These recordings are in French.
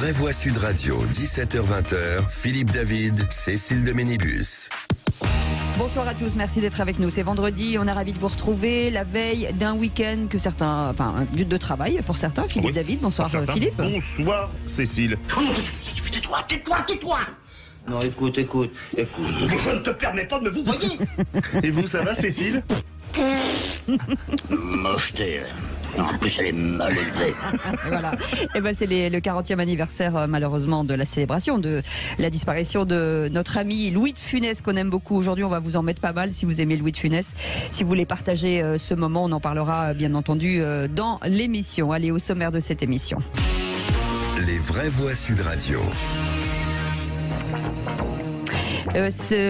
vraies voix Sud Radio, 17h-20h, Philippe David, Cécile de Ménibus. Bonsoir à tous, merci d'être avec nous. C'est vendredi, on est ravis de vous retrouver la veille d'un week-end que certains, enfin, de travail pour certains. Philippe David, bonsoir Philippe. Bonsoir Cécile. Tais-toi. Non, écoute. Je ne te permets pas de me vous voyez. Et vous, ça va Cécile? Mocheté. En plus, elle est mal élevée. Voilà. Et ben, c'est le 40e anniversaire, malheureusement, de la célébration de la disparition de notre ami Louis de Funès, qu'on aime beaucoup. Aujourd'hui, on va vous en mettre pas mal si vous aimez Louis de Funès. Si vous voulez partager ce moment, on en parlera, bien entendu, dans l'émission. Allez, au sommaire de cette émission. Les vraies voix Sud Radio.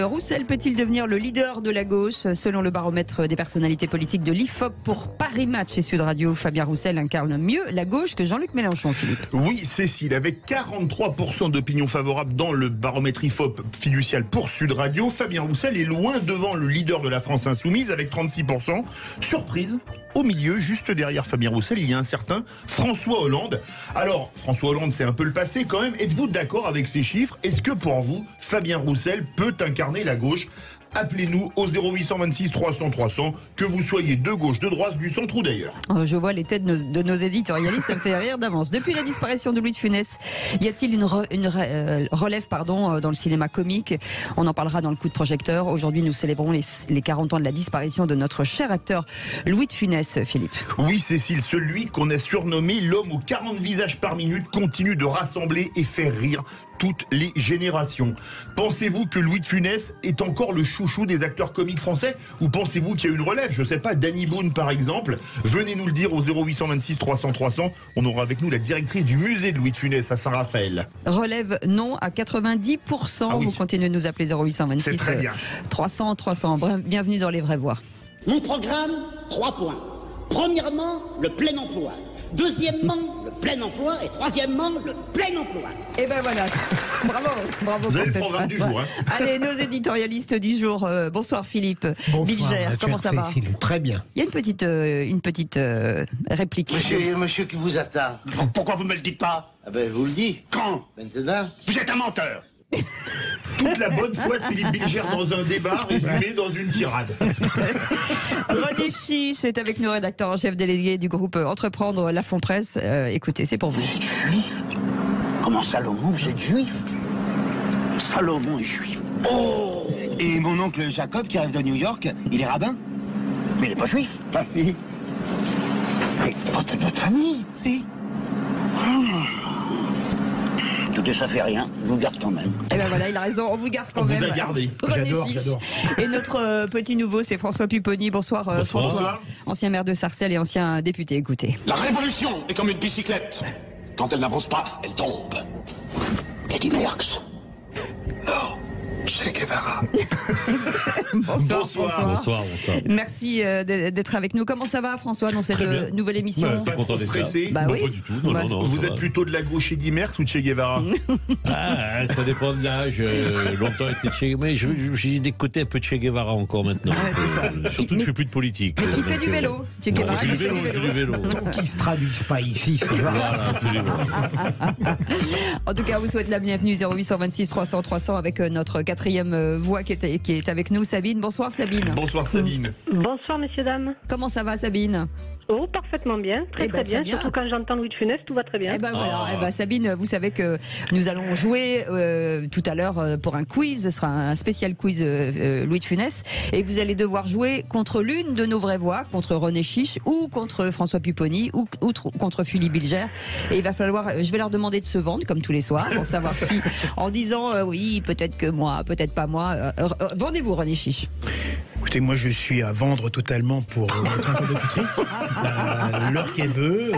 Roussel peut-il devenir le leader de la gauche? Selon le baromètre des personnalités politiques de l'IFOP pour Paris Match et Sud Radio, Fabien Roussel incarne mieux la gauche que Jean-Luc Mélenchon, Philippe. Oui, Cécile, avec 43% d'opinion favorable dans le baromètre IFOP fiducial pour Sud Radio, Fabien Roussel est loin devant le leader de la France Insoumise avec 36%. Surprise, au milieu, juste derrière Fabien Roussel, il y a un certain François Hollande. Alors, François Hollande, c'est un peu le passé quand même. Êtes-vous d'accord avec ces chiffres? Est-ce que pour vous, Fabien Roussel peut incarner la gauche? Appelez-nous au 0826 300 300, que vous soyez de gauche, de droite, du centre ou d'ailleurs. Je vois les têtes de nos éditorialistes, ça me fait rire d'avance. Depuis la disparition de Louis de Funès, y a-t-il une relève dans le cinéma comique? On en parlera dans le coup de projecteur. Aujourd'hui, nous célébrons les 40 ans de la disparition de notre cher acteur Louis de Funès, Philippe. Oui, Cécile, celui qu'on a surnommé l'homme aux 40 visages par minute continue de rassembler et faire rire toutes les générations. Pensez-vous que Louis de Funès est encore le chouchou des acteurs comiques français? Ou pensez-vous qu'il y a une relève? Je sais pas, Danny Boone par exemple. Venez nous le dire au 0826 300 300. On aura avec nous la directrice du musée de Louis de Funès à Saint-Raphaël. Relève non à 90%. Ah oui. Vous continuez de nous appeler 0826 C'est très bien. 300 300. Bienvenue dans les vraies voix. Mon programme, 3 points. Premièrement, le plein emploi. Deuxièmement, le plein emploi. Et troisièmement, le plein emploi. Et ben voilà, bravo. Vous avez pour le cette programme du phrase. jour. Allez, nos éditorialistes du jour. Bonsoir Philippe. Bonsoir, Bilger, comment ça va? Très bien. Il y a une petite réplique. Monsieur qui vous attend. Pourquoi vous me le dites pas? Ah ben, je vous le dis. Quand? Maintenant. Vous êtes un menteur. Toute la bonne foi de Philippe Bilger dans un débat résumé dans une tirade. René Chiche est avec nous, rédacteur en chef délégué du groupe Entreprendre La Fond Presse. Écoutez, c'est pour vous. Vous êtes juif? Comment Salomon, vous êtes juif? Salomon est juif. Oh! Et mon oncle Jacob qui arrive de New York, il est rabbin? Mais il n'est pas juif. Pas si. Mais pas de notre famille, si. Écoutez, ça fait rien, je vous garde quand même. Et ben voilà, il a raison, on vous garde quand On même. vous a gardé. René J'adore. Et notre petit nouveau, c'est François Pupponi. Bonsoir, François. Bonsoir. Ancien maire de Sarcelles et ancien député. Écoutez. La révolution est comme une bicyclette. Quand elle n'avance pas, elle tombe. Eddie Merckx. Che Guevara. Bonsoir. Bonsoir. Merci d'être avec nous. Comment ça va, François, dans cette Très bien. nouvelle émission? Pas trop content d'être là. stressé. Bah oui. Pas du tout. Non, Vous ça êtes va. plutôt de la gauche Eddie Merckx ou de Che Guevara? Ça dépend de l'âge. Longtemps été Che, mais j'ai des côtés un peu de Che Guevara encore maintenant. Ouais, c'est ça. Surtout que je fais plus de politique. Mais qui fait du vélo? Che Guevara, J'ai qui du fait vélo, du j'ai du vélo. Qui se traduisent pas ici, c'est vrai. Voilà, absolument. En tout cas, on vous souhaite la bienvenue 0826 300 300 avec notre quatrième voix qui est avec nous, Sabine. Bonsoir Sabine. Bonsoir Sabine. Bonsoir messieurs, dames. Comment ça va Sabine? Oh, parfaitement bien, très Eh ben, très bien. très bien. Surtout quand j'entends Louis de Funès, tout va très bien. Eh ben voilà, eh ben, Sabine, vous savez que nous allons jouer tout à l'heure pour un quiz. Ce sera un spécial quiz Louis de Funès. Et vous allez devoir jouer contre l'une de nos vraies voix, contre René Chiche ou contre François Pupponi ou contre Philippe Bilger. Et il va falloir, je vais leur demander de se vendre comme tous les soirs pour savoir si, en disant oui, peut-être que moi, peut-être pas moi. Vendez-vous René Chiche. Écoutez, moi je suis à vendre totalement pour notre interlocutrice. L'heure qu'elle veut,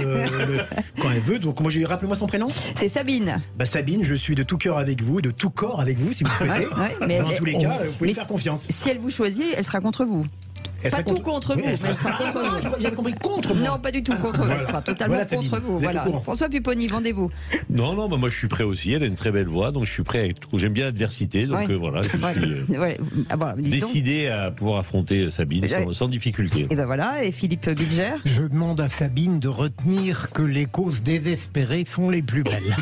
quand elle veut. Donc moi, rappelez-moi son prénom. C'est Sabine. Bah, Sabine, je suis de tout cœur avec vous et de tout corps avec vous si vous le souhaitez. Ouais, mais Dans tous les cas, vous pouvez mais faire confiance. Si elle vous choisit, elle sera contre vous. Pas tout contre vous, mais elle sera contre vous. J'avais compris contre moi. Non, pas du tout contre vous. Elle sera totalement Voilà, contre Sabine. vous. Vous êtes Voilà. au courant. François Pupponi, vendez-vous. Non, bah, moi je suis prêt aussi. Elle a une très belle voix, donc je suis prêt. J'aime bien l'adversité, donc Ouais. voilà, je suis Ouais. Ah, voilà, dites donc. décidé à pouvoir affronter Sabine sans difficulté. Et ben voilà, et Philippe Bilger. Je demande à Sabine de retenir que les causes désespérées sont les plus belles.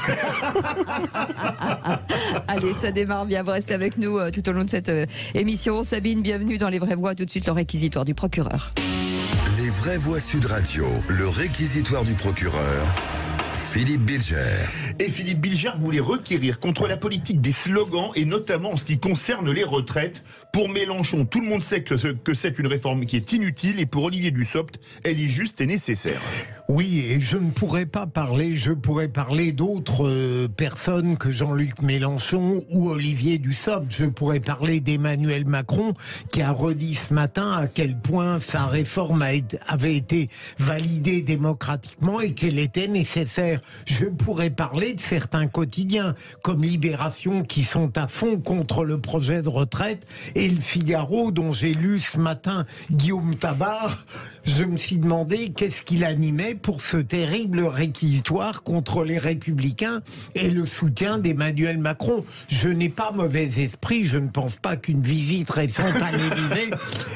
Allez, ça démarre bien. Vous restez avec nous tout au long de cette émission. Sabine, bienvenue dans Les Vraies Voix. Tout de suite, le réquisitoire du procureur. Les vraies voix Sud Radio, le réquisitoire du procureur, Philippe Bilger. Et Philippe Bilger voulait requérir contre la politique des slogans et notamment en ce qui concerne les retraites. Pour Mélenchon, tout le monde sait que c'est une réforme qui est inutile et pour Olivier Dussopt, elle est juste et nécessaire. Oui, et je ne pourrais pas parler, je pourrais parler d'autres personnes que Jean-Luc Mélenchon ou Olivier Dussopt. Je pourrais parler d'Emmanuel Macron qui a redit ce matin à quel point sa réforme avait été validée démocratiquement et qu'elle était nécessaire. Je pourrais parler de certains quotidiens comme Libération qui sont à fond contre le projet de retraite et Le Figaro dont j'ai lu ce matin Guillaume Tabar. Je me suis demandé qu'est-ce qu'il animait pour ce terrible réquisitoire contre les Républicains et le soutien d'Emmanuel Macron. Je n'ai pas mauvais esprit, je ne pense pas qu'une visite récente à l'Élysée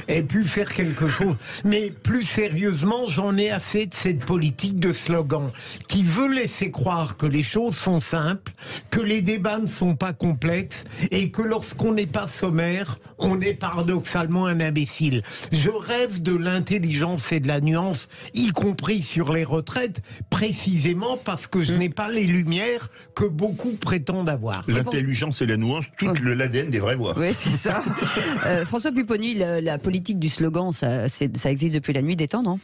ait pu faire quelque chose. Mais plus sérieusement, j'en ai assez de cette politique de slogan qui veut laisser croire que les choses sont simples, que les débats ne sont pas complexes et que lorsqu'on n'est pas sommaire, on est paradoxalement un imbécile. Je rêve de l'intelligence et de la nuance, y compris sur les retraites, précisément parce que je n'ai pas les lumières que beaucoup prétendent avoir. L'intelligence et la nuance, tout l'ADN des vraies voix. Oui, c'est ça. François Pupponi, la politique du slogan, ça existe depuis la nuit des temps, non ?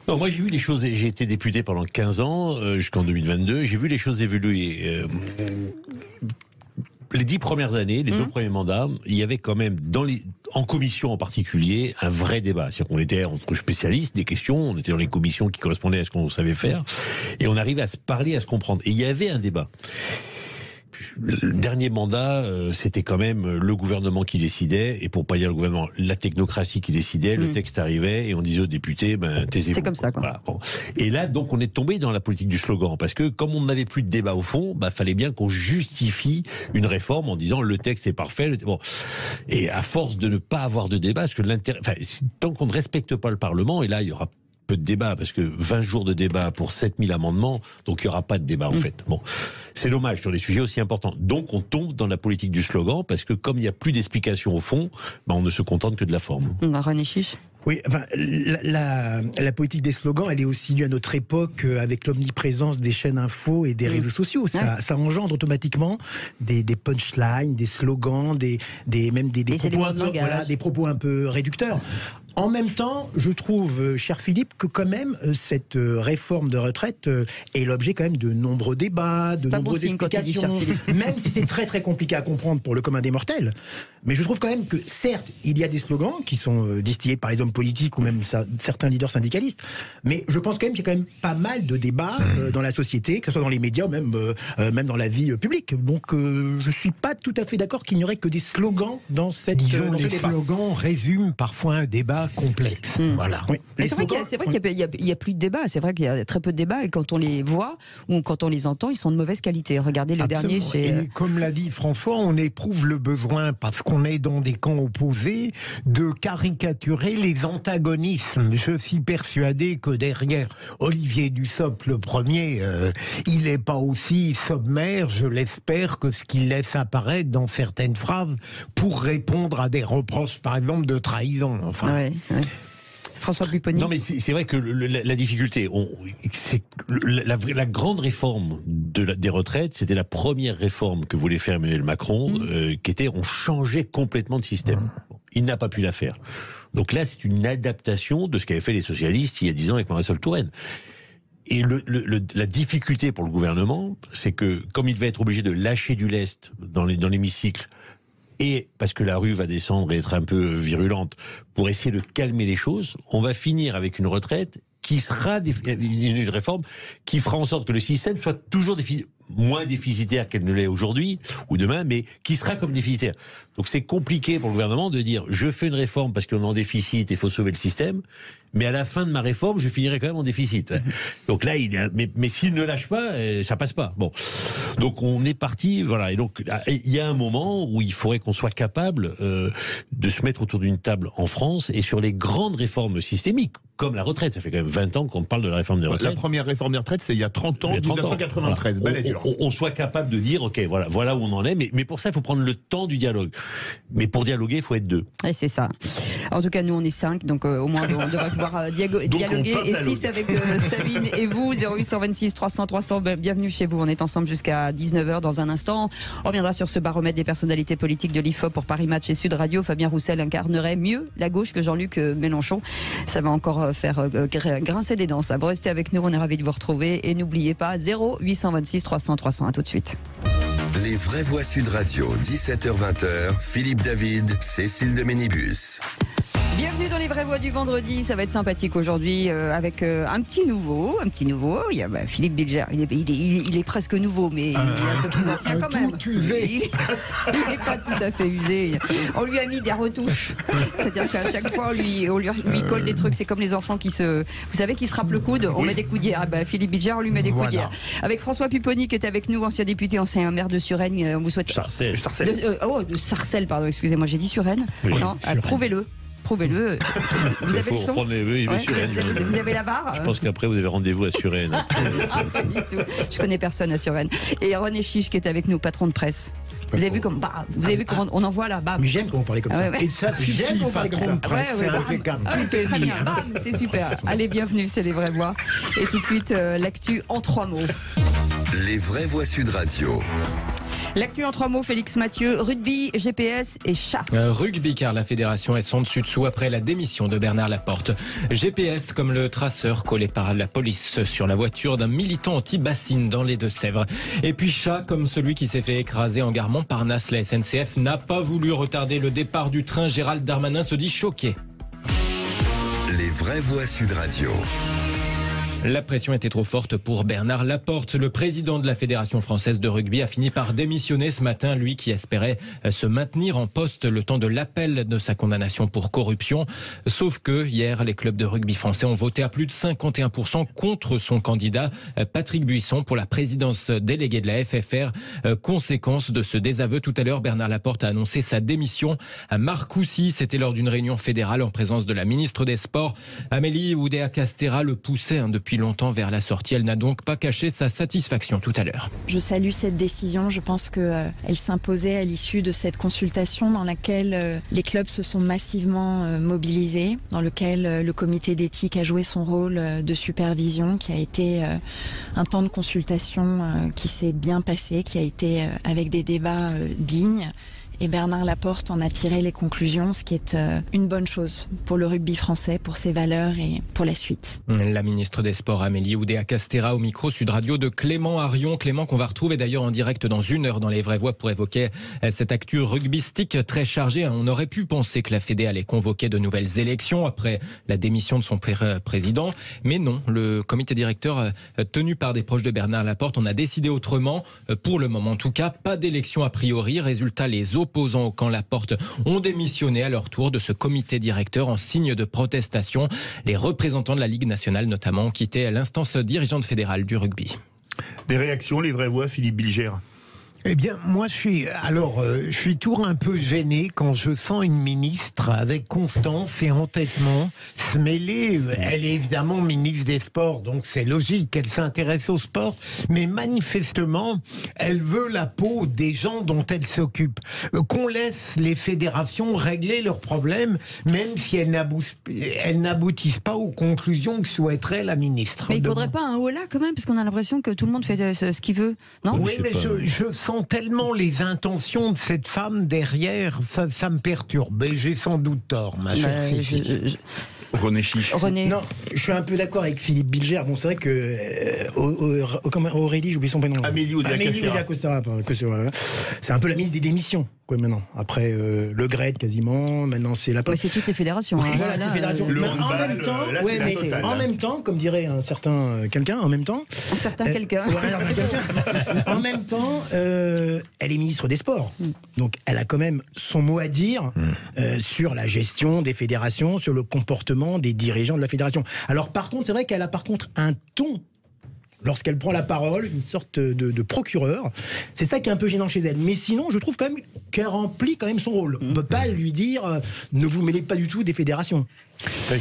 Non, moi j'ai vu les choses, j'ai été député pendant 15 ans, jusqu'en 2022, j'ai vu les choses évoluer. Les 10 premières années, les 2 premiers mandats, il y avait quand même, en commission en particulier, un vrai débat. C'est-à-dire qu'on était entre spécialistes des questions, on était dans les commissions qui correspondaient à ce qu'on savait faire, et on arrivait à se parler, à se comprendre. Et il y avait un débat. Le dernier mandat, c'était quand même le gouvernement qui décidait, et pour pas dire le gouvernement, la technocratie qui décidait, le texte arrivait, et on disait aux députés, taisez-vous. C'est comme ça, quoi. Voilà, bon. Et là, donc, on est tombé dans la politique du slogan, parce que comme on n'avait plus de débat au fond, fallait bien qu'on justifie une réforme en disant le texte est parfait. Bon. Et à force de ne pas avoir de débat, parce que tant qu'on ne respecte pas le Parlement, et là, il y aura peu de débat, parce que 20 jours de débat pour 7000 amendements, donc il n'y aura pas de débat en fait. Bon, c'est dommage sur des sujets aussi importants. Donc on tombe dans la politique du slogan, parce que comme il n'y a plus d'explication au fond, on ne se contente que de la forme. René Chiche. Oui, la politique des slogans, elle est aussi due à notre époque avec l'omniprésence des chaînes info et des réseaux sociaux. Ça engendre automatiquement des punchlines, des slogans, des propos un peu réducteurs. En même temps, je trouve, cher Philippe, que quand même, cette réforme de retraite est l'objet quand même de nombreux débats, de nombreuses explications, même si c'est très très compliqué à comprendre pour le commun des mortels. Mais je trouve quand même que, certes, il y a des slogans qui sont distillés par les hommes politiques ou même certains leaders syndicalistes, mais je pense quand même qu'il y a quand même pas mal de débats dans la société, que ce soit dans les médias ou même dans la vie publique. Donc je suis pas tout à fait d'accord qu'il n'y aurait que des slogans dans cette Disons, dans ce les débat. slogans résument parfois un débat complexe. Voilà. Oui. C'est vrai qu'il n'y a plus de débat, c'est vrai qu'il y a très peu de débats, et quand on les voit ou quand on les entend, ils sont de mauvaise qualité. Regardez le dernier chez... Et comme l'a dit François, on éprouve le besoin, parce qu'on est dans des camps opposés, de caricaturer les antagonismes. Je suis persuadé que derrière Olivier Dussopt, le premier, il n'est pas aussi sommaire, je l'espère, que ce qu'il laisse apparaître dans certaines phrases pour répondre à des reproches, par exemple, de trahison. Enfin. Ouais. François Pupponi. Non, mais c'est vrai que la difficulté, c'est la grande réforme des retraites, c'était la première réforme que voulait faire Emmanuel Macron, qui était on changeait complètement de système. Il n'a pas pu la faire. Donc là, c'est une adaptation de ce qu'avaient fait les socialistes il y a 10 ans avec Marisol Touraine. Et la difficulté pour le gouvernement, c'est que comme il va être obligé de lâcher du lest dans l'hémicycle, et parce que la rue va descendre et être un peu virulente, pour essayer de calmer les choses, on va finir avec une retraite qui sera une réforme qui fera en sorte que le système soit toujours moins déficitaire qu'elle ne l'est aujourd'hui ou demain, mais qui sera comme déficitaire. Donc c'est compliqué pour le gouvernement de dire je fais une réforme parce qu'on est en déficit et il faut sauver le système, mais à la fin de ma réforme, je finirai quand même en déficit. Donc là, mais s'il ne lâche pas, ça passe pas. Bon, donc on est parti, voilà. Et donc il y a un moment où il faudrait qu'on soit capable de se mettre autour d'une table en France et sur les grandes réformes systémiques, comme la retraite. Ça fait quand même 20 ans qu'on parle de la réforme des retraites. La première réforme des retraites, c'est il y a 30 ans, 1993. Voilà. On soit capable de dire, ok, voilà où on en est, mais pour ça, il faut prendre le temps du dialogue. Mais pour dialoguer, il faut être 2. Et c'est ça. En tout cas, nous, on est 5, donc au moins, on devrait pouvoir dialoguer. Et 6 avec Sabine et vous, 0826 300 300. Bienvenue chez vous. On est ensemble jusqu'à 19h dans un instant. On reviendra sur ce baromètre des personnalités politiques de l'IFOP pour Paris Match et Sud Radio. Fabien Roussel incarnerait mieux la gauche que Jean-Luc Mélenchon. Ça va encore faire grincer des dents. Ça. Vous restez avec nous, on est ravis de vous retrouver. Et n'oubliez pas, 0826 300 300. À tout de suite. Les vraies voix Sud Radio, 17h-20h, Philippe David, Cécile de Ménibus. Bienvenue dans les vraies voix du vendredi. Ça va être sympathique aujourd'hui avec un petit nouveau. Il y a Philippe Bilger. Il est presque nouveau, mais il est un peu plus ancien quand même. Il n'est pas tout à fait usé. On lui a mis des retouches. C'est-à-dire qu'à chaque fois, on lui colle des trucs. C'est comme les enfants qui se rappent le coude. On met des coudières. Philippe Bilger, on lui met des coudières. Avec François Pupponi qui est avec nous, ancien député, ancien maire de Suresnes. On vous souhaite. Sarcelles. De Sarcelles, pardon. Excusez-moi, j'ai dit Suresnes. Oui. Non, prouvez-le. Prouvez-le. Vous avez le son vous avez la barre. Je pense qu'après, vous avez rendez-vous à Suresnes. Pas du tout. Je connais personne à Suresnes. Et René Chiche qui est avec nous, patron de presse. Vous avez vu comment on envoie là, bam. Mais j'aime quand on parlait comme ça. Ouais. Et ça suffit, patron de presse, c'est impeccable. Tout est dit. C'est super. Allez, bienvenue, c'est les vraies voix. Et tout de suite, l'actu en 3 mots. Les vraies voix Sud Radio. L'actu en 3 mots, Félix Mathieu, rugby, GPS et chat. Rugby, car la fédération est sans dessus-dessous après la démission de Bernard Laporte. GPS comme le traceur collé par la police sur la voiture d'un militant anti-bassine dans les Deux-Sèvres. Et puis chat comme celui qui s'est fait écraser en gare Montparnasse. La SNCF n'a pas voulu retarder le départ du train. Gérald Darmanin se dit choqué. Les vraies voix Sud Radio. La pression était trop forte pour Bernard Laporte. Le président de la Fédération française de rugby a fini par démissionner ce matin, lui qui espérait se maintenir en poste le temps de l'appel de sa condamnation pour corruption. Sauf que hier, les clubs de rugby français ont voté à plus de 51% contre son candidat, Patrick Buisson, pour la présidence déléguée de la FFR. Conséquence de ce désaveu, tout à l'heure, Bernard Laporte a annoncé sa démission à Marcoussis. C'était lors d'une réunion fédérale en présence de la ministre des Sports. Amélie Oudéa-Castéra le poussait depuis longtemps vers la sortie. Elle n'a donc pas caché sa satisfaction tout à l'heure. Je salue cette décision. Je pense qu'elle s'imposait à l'issue de cette consultation dans laquelle les clubs se sont massivement mobilisés, dans lequel le comité d'éthique a joué son rôle de supervision, qui a été un temps de consultation qui s'est bien passé, qui a été avec des débats dignes. Et Bernard Laporte en a tiré les conclusions, ce qui est une bonne chose pour le rugby français, pour ses valeurs et pour la suite. La ministre des Sports Amélie Oudéa-Castéra au micro Sud Radio de Clément Arion. Clément qu'on va retrouver d'ailleurs en direct dans 1 heure dans les vraies voix pour évoquer cette actu rugbystique très chargée. On aurait pu penser que la Fédé allait convoquer de nouvelles élections après la démission de son président. Mais non, le comité directeur tenu par des proches de Bernard Laporte, on a décidé autrement. Pour le moment en tout cas, pas d'élection a priori. Résultat, les opposants au camp Laporte ont démissionné à leur tour de ce comité directeur en signe de protestation. Les représentants de la Ligue nationale notamment ont quitté l'instance dirigeante fédérale du rugby. Des réactions, les vraies voix, Philippe Bilger? Eh bien, moi, je suis toujours un peu gêné quand je sens une ministre avec constance et entêtement se mêler. Elle est évidemment ministre des Sports, donc c'est logique qu'elle s'intéresse au sport, mais manifestement, elle veut la peau des gens dont elle s'occupe. Qu'on laisse les fédérations régler leurs problèmes, même si elles n'aboutissent pas aux conclusions que souhaiterait la ministre. Mais il ne faudrait pas un holà quand même, parce qu'on a l'impression que tout le monde fait ce qu'il veut, non? Oui, mais je sens tellement les intentions de cette femme derrière, ça me perturbe. Et j'ai sans doute tort, ma chère Cécile. René Chiche. Non, je suis un peu d'accord avec Philippe Bilger. Bon, c'est vrai que Aurélie, j'oublie son prénom. Amélie Oudéa-Castéra. C'est un peu la ministre des démissions. quoi maintenant. Après le GRED quasiment, maintenant c'est la... Ouais, c'est toutes les fédérations. Hein. Voilà, les fédérations. Le en même temps, là, c'est la totale, en même temps, comme dirait un certain quelqu'un, en même temps... Un certain quelqu'un. En même temps, elle est ministre des Sports. Donc elle a quand même son mot à dire sur la gestion des fédérations, sur le comportement des dirigeants de la fédération. Alors par contre, c'est vrai qu'elle a par contre un ton... Lorsqu'elle prend la parole, une sorte de procureur. C'est ça qui est un peu gênant chez elle. Mais sinon, je trouve quand même qu'elle remplit quand même son rôle. On ne peut pas lui dire ne vous mêlez pas du tout des fédérations. Enfin,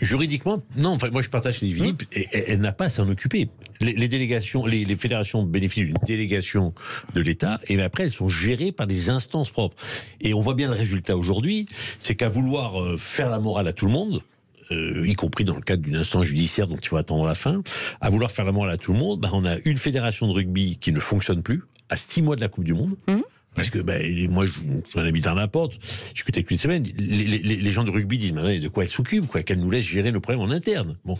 juridiquement, non. Enfin, moi, je partage chez Philippe. Et elle n'a pas à s'en occuper. Les délégations, les fédérations bénéficient d'une délégation de l'État, et après, elles sont gérées par des instances propres. Et on voit bien le résultat aujourd'hui, c'est qu'à vouloir faire la morale à tout le monde, y compris dans le cadre d'une instance judiciaire dont il faut attendre la fin, à vouloir faire la morale à tout le monde, on a une fédération de rugby qui ne fonctionne plus, à 6 mois de la Coupe du Monde. Parce que moi, j'en habite à Naples, je discutais avec une semaine, les gens de rugby disent mais de quoi elle s'occupe, qu'elle nous laisse gérer nos problèmes en interne. Bon,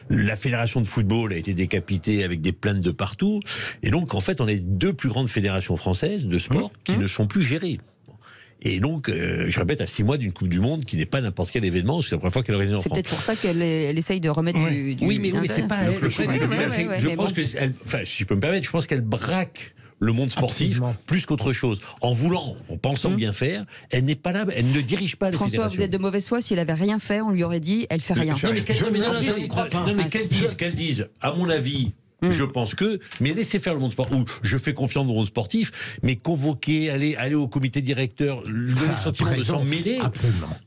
la fédération de football a été décapitée avec des plaintes de partout, et donc en fait on a les 2 plus grandes fédérations françaises de sport qui ne sont plus gérées. Et donc, je répète, à 6 mois d'une Coupe du Monde qui n'est pas n'importe quel événement, c'est la première fois qu'elle organise en France. C'est peut-être pour ça qu'elle essaye de remettre du Oui, mais c'est pas elle. Je pense que, enfin, si je peux me permettre, je pense qu'elle braque le monde sportif plus qu'autre chose. En pensant bien faire, elle n'est pas là, elle ne dirige pas les fédérations. François, vous êtes de mauvaise foi, s'il avait rien fait, on lui aurait dit, elle fait rien. Non, mais qu'elle dise, à mon avis... Je pense que, mais laissez faire le monde sportif, ou je fais confiance au monde sportif, mais convoquer, aller au comité directeur, donner le sentiment de s'en mêler,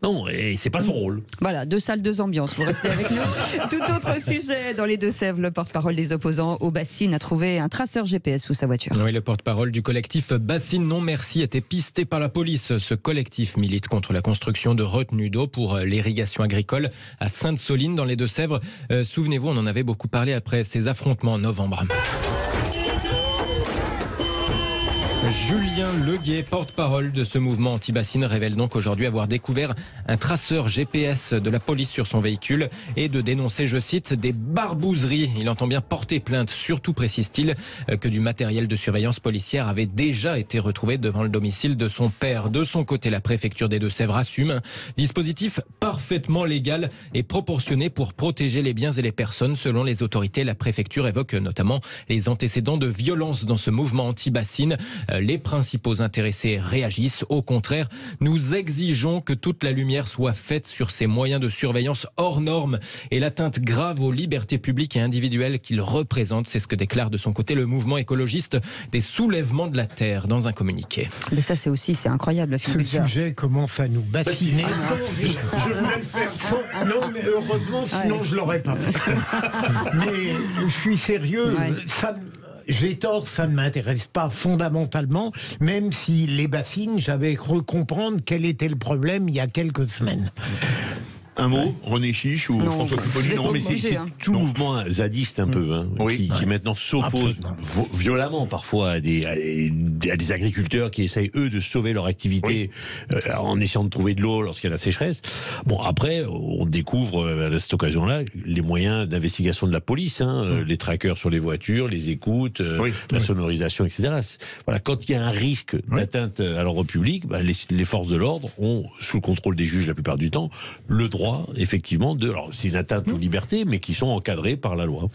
non, et c'est pas son rôle. Voilà, 2 salles, 2 ambiances, vous restez avec nous. Tout autre sujet, dans les Deux-Sèvres, le porte-parole des opposants au Bassine a trouvé un traceur GPS sous sa voiture. Oui, le porte-parole du collectif Bassine Non Merci était pisté par la police. Ce collectif milite contre la construction de retenues d'eau pour l'irrigation agricole à Sainte-Soline dans les Deux-Sèvres. Souvenez-vous, on en avait beaucoup parlé après ces affrontements en novembre. Julien Leguet, porte-parole de ce mouvement anti-bassine, révèle donc aujourd'hui avoir découvert un traceur GPS de la police sur son véhicule et de dénoncer, je cite, des barbouzeries. Il entend bien porter plainte, surtout précise-t-il que du matériel de surveillance policière avait déjà été retrouvé devant le domicile de son père. De son côté, la préfecture des Deux-Sèvres assume un dispositif parfaitement légal et proportionné pour protéger les biens et les personnes. Selon les autorités, la préfecture évoque notamment les antécédents de violence dans ce mouvement anti-bassine. Les principaux intéressés réagissent. Au contraire, nous exigeons que toute la lumière soit faite sur ces moyens de surveillance hors normes et l'atteinte grave aux libertés publiques et individuelles qu'ils représentent. C'est ce que déclare de son côté le mouvement écologiste des soulèvements de la terre dans un communiqué. Mais ça, c'est incroyable. Ce sujet commence à nous bassiner. Je voulais le faire sans. Non, mais heureusement, sinon je l'aurais pas fait. Mais je suis sérieux. J'ai tort, ça ne m'intéresse pas fondamentalement, même si les bassines, j'avais cru comprendre quel était le problème il y a quelques semaines. Un mot, René Chiche ou François Pupponi? Non, mais c'est tout le mouvement zadiste un peu, qui maintenant s'oppose violemment parfois à des agriculteurs qui essayent eux de sauver leur activité en essayant de trouver de l'eau lorsqu'il y a la sécheresse. Bon, après, on découvre à cette occasion-là les moyens d'investigation de la police, les trackers sur les voitures, les écoutes, la sonorisation, etc. Voilà, quand il y a un risque d'atteinte à l'ordre public, les forces de l'ordre ont, sous le contrôle des juges la plupart du temps, le droit effectivement alors c'est une atteinte aux libertés mais qui sont encadrées par la loi.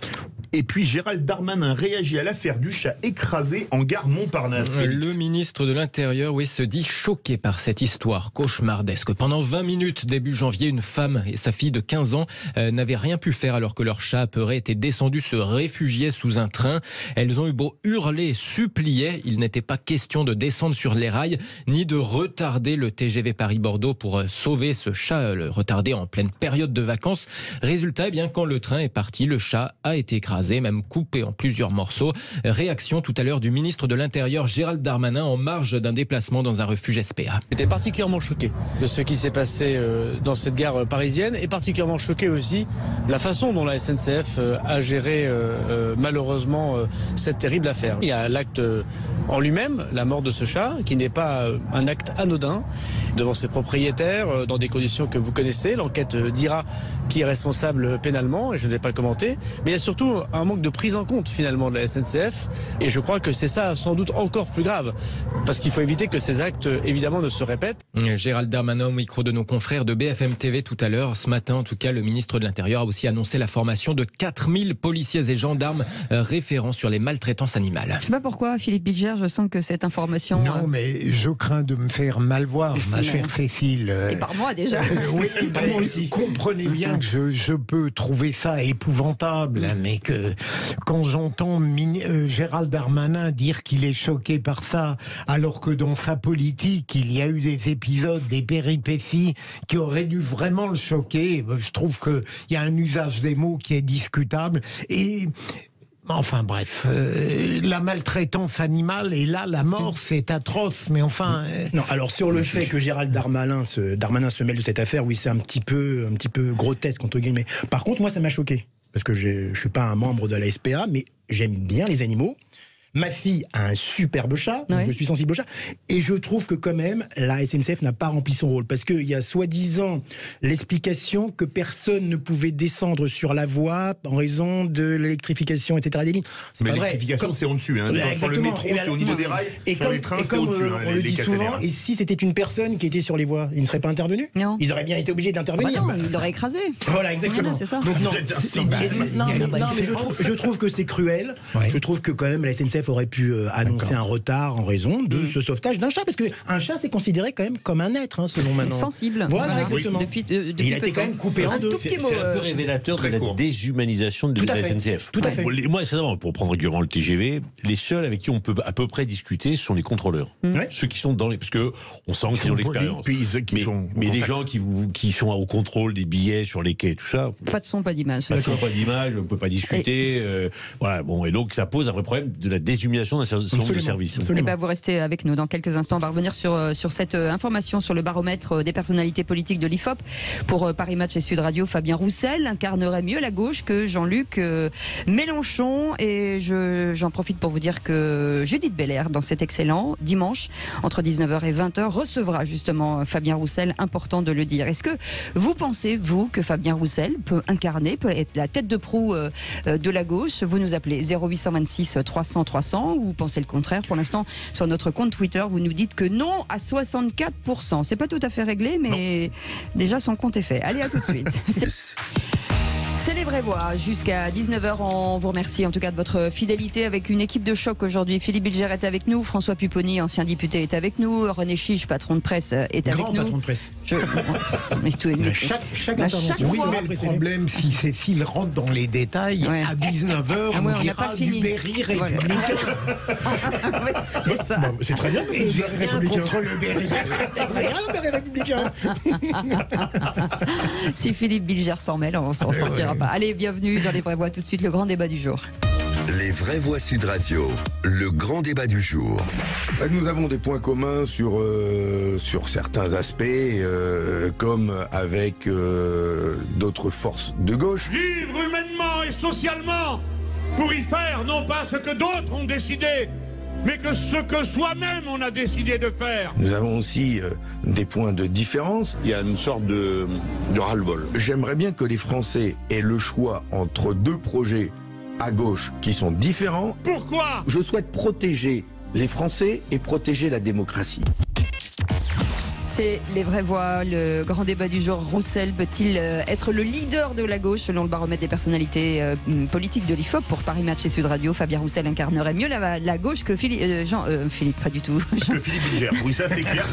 Et puis Gérald Darmanin réagit à l'affaire du chat écrasé en gare Montparnasse. Le ministre de l'Intérieur se dit choqué par cette histoire cauchemardesque. Pendant 20 minutes début janvier, une femme et sa fille de 15 ans n'avaient rien pu faire alors que leur chat apeuré était descendu se réfugier sous un train. Elles ont eu beau hurler, supplier, il n'était pas question de descendre sur les rails ni de retarder le TGV Paris-Bordeaux pour sauver ce chat retardé en pleine période de vacances. Résultat, quand le train est parti, le chat a été écrasé, même coupé en plusieurs morceaux. Réaction tout à l'heure du ministre de l'Intérieur Gérald Darmanin en marge d'un déplacement dans un refuge SPA. J'étais particulièrement choqué de ce qui s'est passé dans cette gare parisienne et particulièrement choqué aussi de la façon dont la SNCF a géré malheureusement cette terrible affaire. Il y a l'acte en lui-même, la mort de ce chat, qui n'est pas un acte anodin, devant ses propriétaires, dans des conditions que vous connaissez. L'enquête dira qui est responsable pénalement, et je ne vais pas le commenter. Mais il y a surtout un manque de prise en compte, finalement, de la SNCF. Et je crois que c'est ça, sans doute, encore plus grave. Parce qu'il faut éviter que ces actes, évidemment, ne se répètent. Gérald Darmanin au micro de nos confrères de BFM TV tout à l'heure. Ce matin, en tout cas, le ministre de l'Intérieur a aussi annoncé la formation de 4000 policiers et gendarmes référents sur les maltraitances animales. Je ne sais pas pourquoi, Philippe Bilger, je sens que cette information... Non, mais je crains de me faire mal voir, ma chère Cécile. Et par moi, déjà. Oui, par moi aussi. Comprenez bien que je peux trouver ça épouvantable, mais que quand j'entends Gérald Darmanin dire qu'il est choqué par ça, alors que dans sa politique, il y a eu des épisodes, des péripéties qui auraient dû vraiment le choquer. Je trouve qu'il y a un usage des mots qui est discutable. Et... enfin bref, la maltraitance animale et là la mort, c'est atroce, mais enfin... Non, alors sur le fait que Gérald Darmanin se mêle de cette affaire, oui, c'est un petit peu grotesque entre guillemets. Par contre, moi ça m'a choqué, parce que je suis pas un membre de la SPA, mais j'aime bien les animaux. Ma fille a un superbe chat, donc je suis sensible au chat, et je trouve que quand même, la SNCF n'a pas rempli son rôle, parce qu'il y a soi-disant l'explication que personne ne pouvait descendre sur la voie en raison de l'électrification, etc. des lignes. C'est pas vrai. L'électrification, c'est en dessus. Hein. Sur le métro, c'est au niveau des rails. Et sur les trains, c'est au-dessus. On le dit souvent, et si c'était une personne qui était sur les voies, ils ne seraient pas intervenus? Non. Ils auraient bien été obligés d'intervenir. Ah bah non, ils l'auraient écrasé. Voilà, exactement. C'est ça. Donc, non, mais je trouve que c'est cruel. Ouais. Je trouve que quand même la SNCF aurait pu annoncer un retard en raison de ce sauvetage d'un chat, parce qu'un chat c'est considéré quand même comme un être, hein, selon maintenant. Sensible. Voilà, exactement. Depuis il a été quand même coupé en deux. C'est un peu révélateur de la déshumanisation de la SNCF. Tout à fait. Moi, sincèrement, pour prendre régulièrement le TGV, les seuls avec qui on peut à peu près discuter sont les contrôleurs. Ceux qui sont dans les... Parce que on sent qu'ils ont l'expérience. Mais les gens qui sont au contrôle des billets sur les quais, tout ça... Pas de son, pas d'image. Pas de son, pas d'image, on ne peut pas discuter. Voilà, bon, et donc ça pose un vrai problème de la déshumanisation d'un certain nombre de services. Et ben vous restez avec nous dans quelques instants. On va revenir sur cette information sur le baromètre des personnalités politiques de l'IFOP. Pour Paris Match et Sud Radio, Fabien Roussel incarnerait mieux la gauche que Jean-Luc Mélenchon. Et j'en profite pour vous dire que Judith Belair, dans cet excellent dimanche, entre 19h et 20h, recevra justement Fabien Roussel. Important de le dire. Est-ce que vous pensez, vous, que Fabien Roussel peut être la tête de proue de la gauche? Vous nous appelez 0826 300 300 ou vous pensez le contraire? Pour l'instant, sur notre compte Twitter, vous nous dites que non à 64%. C'est pas tout à fait réglé, mais déjà son compte est fait. Allez, à tout de suite. C'est les vraies voix. Jusqu'à 19h, on vous remercie en tout cas de votre fidélité avec une équipe de choc aujourd'hui. Philippe Bilger est avec nous, François Pupponi, ancien député, est avec nous, René Chiche, patron de presse, est avec nous. Grand patron de presse. Chaque intervention. Oui, mais le problème, si Cécile rentre dans les détails, à 19h, on dira du Berry républicain. C'est ça. Bon, c'est très bien. Et j'ai rien contre le Berry. C'est très bien, le Berry républicain. Si Philippe Bilger s'en mêle, on s'en sortira pas. Allez, bienvenue dans Les Vraies Voix. Tout de suite, le grand débat du jour. Les Vraies Voix Sud Radio, le grand débat du jour. Nous avons des points communs sur certains aspects, comme avec d'autres forces de gauche. Vivre humainement et socialement, pour y faire non pas ce que d'autres ont décidé, mais que ce que soi-même on a décidé de faire. Nous avons aussi des points de différence. Il y a une sorte de ras-le-bol. J'aimerais bien que les Français aient le choix entre deux projets à gauche qui sont différents. Pourquoi ? Je souhaite protéger les Français et protéger la démocratie. C'est Les Vraies Voix, le grand débat du jour. Roussel peut-il être le leader de la gauche selon le baromètre des personnalités politiques de l'IFOP? Pour Paris Match et Sud Radio, Fabien Roussel incarnerait mieux la gauche que Philippe... Philippe, pas du tout. Que Philippe Bilger. Oui, ça c'est clair.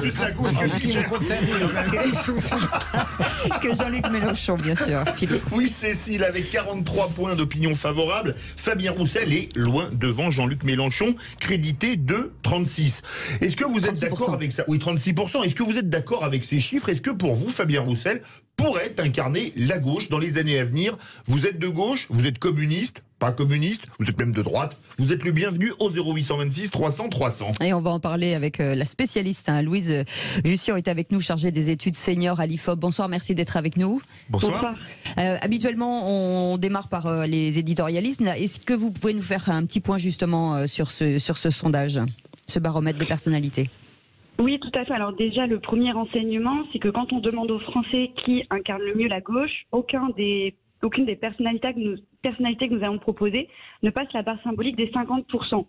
Plus la gauche que Bilger. Que Jean-Luc Mélenchon, bien sûr. Philippe. Oui, Cécile, avec 43 points d'opinion favorable, Fabien Roussel est loin devant Jean-Luc Mélenchon, crédité de 36. Est-ce que vous êtes d'accord avec ça? Oui, 36%. 40%. Est-ce que vous êtes d'accord avec ces chiffres? Est-ce que pour vous, Fabien Roussel pourrait incarner la gauche dans les années à venir? Vous êtes de gauche, vous êtes communiste, pas communiste, vous êtes même de droite. Vous êtes le bienvenu au 0826 300 300. Et on va en parler avec la spécialiste, Louise Jussian est avec nous, chargée des études seniors à l'IFOP. Bonsoir, merci d'être avec nous. Bonsoir. Habituellement, on démarre par les éditorialismes. Est-ce que vous pouvez nous faire un petit point justement sur ce sondage, ce baromètre de personnalité? Oui, tout à fait. Alors déjà, le premier renseignement, c'est que quand on demande aux Français qui incarne le mieux la gauche, aucune des personnalités que nous avons proposées ne passe la barre symbolique des 50%.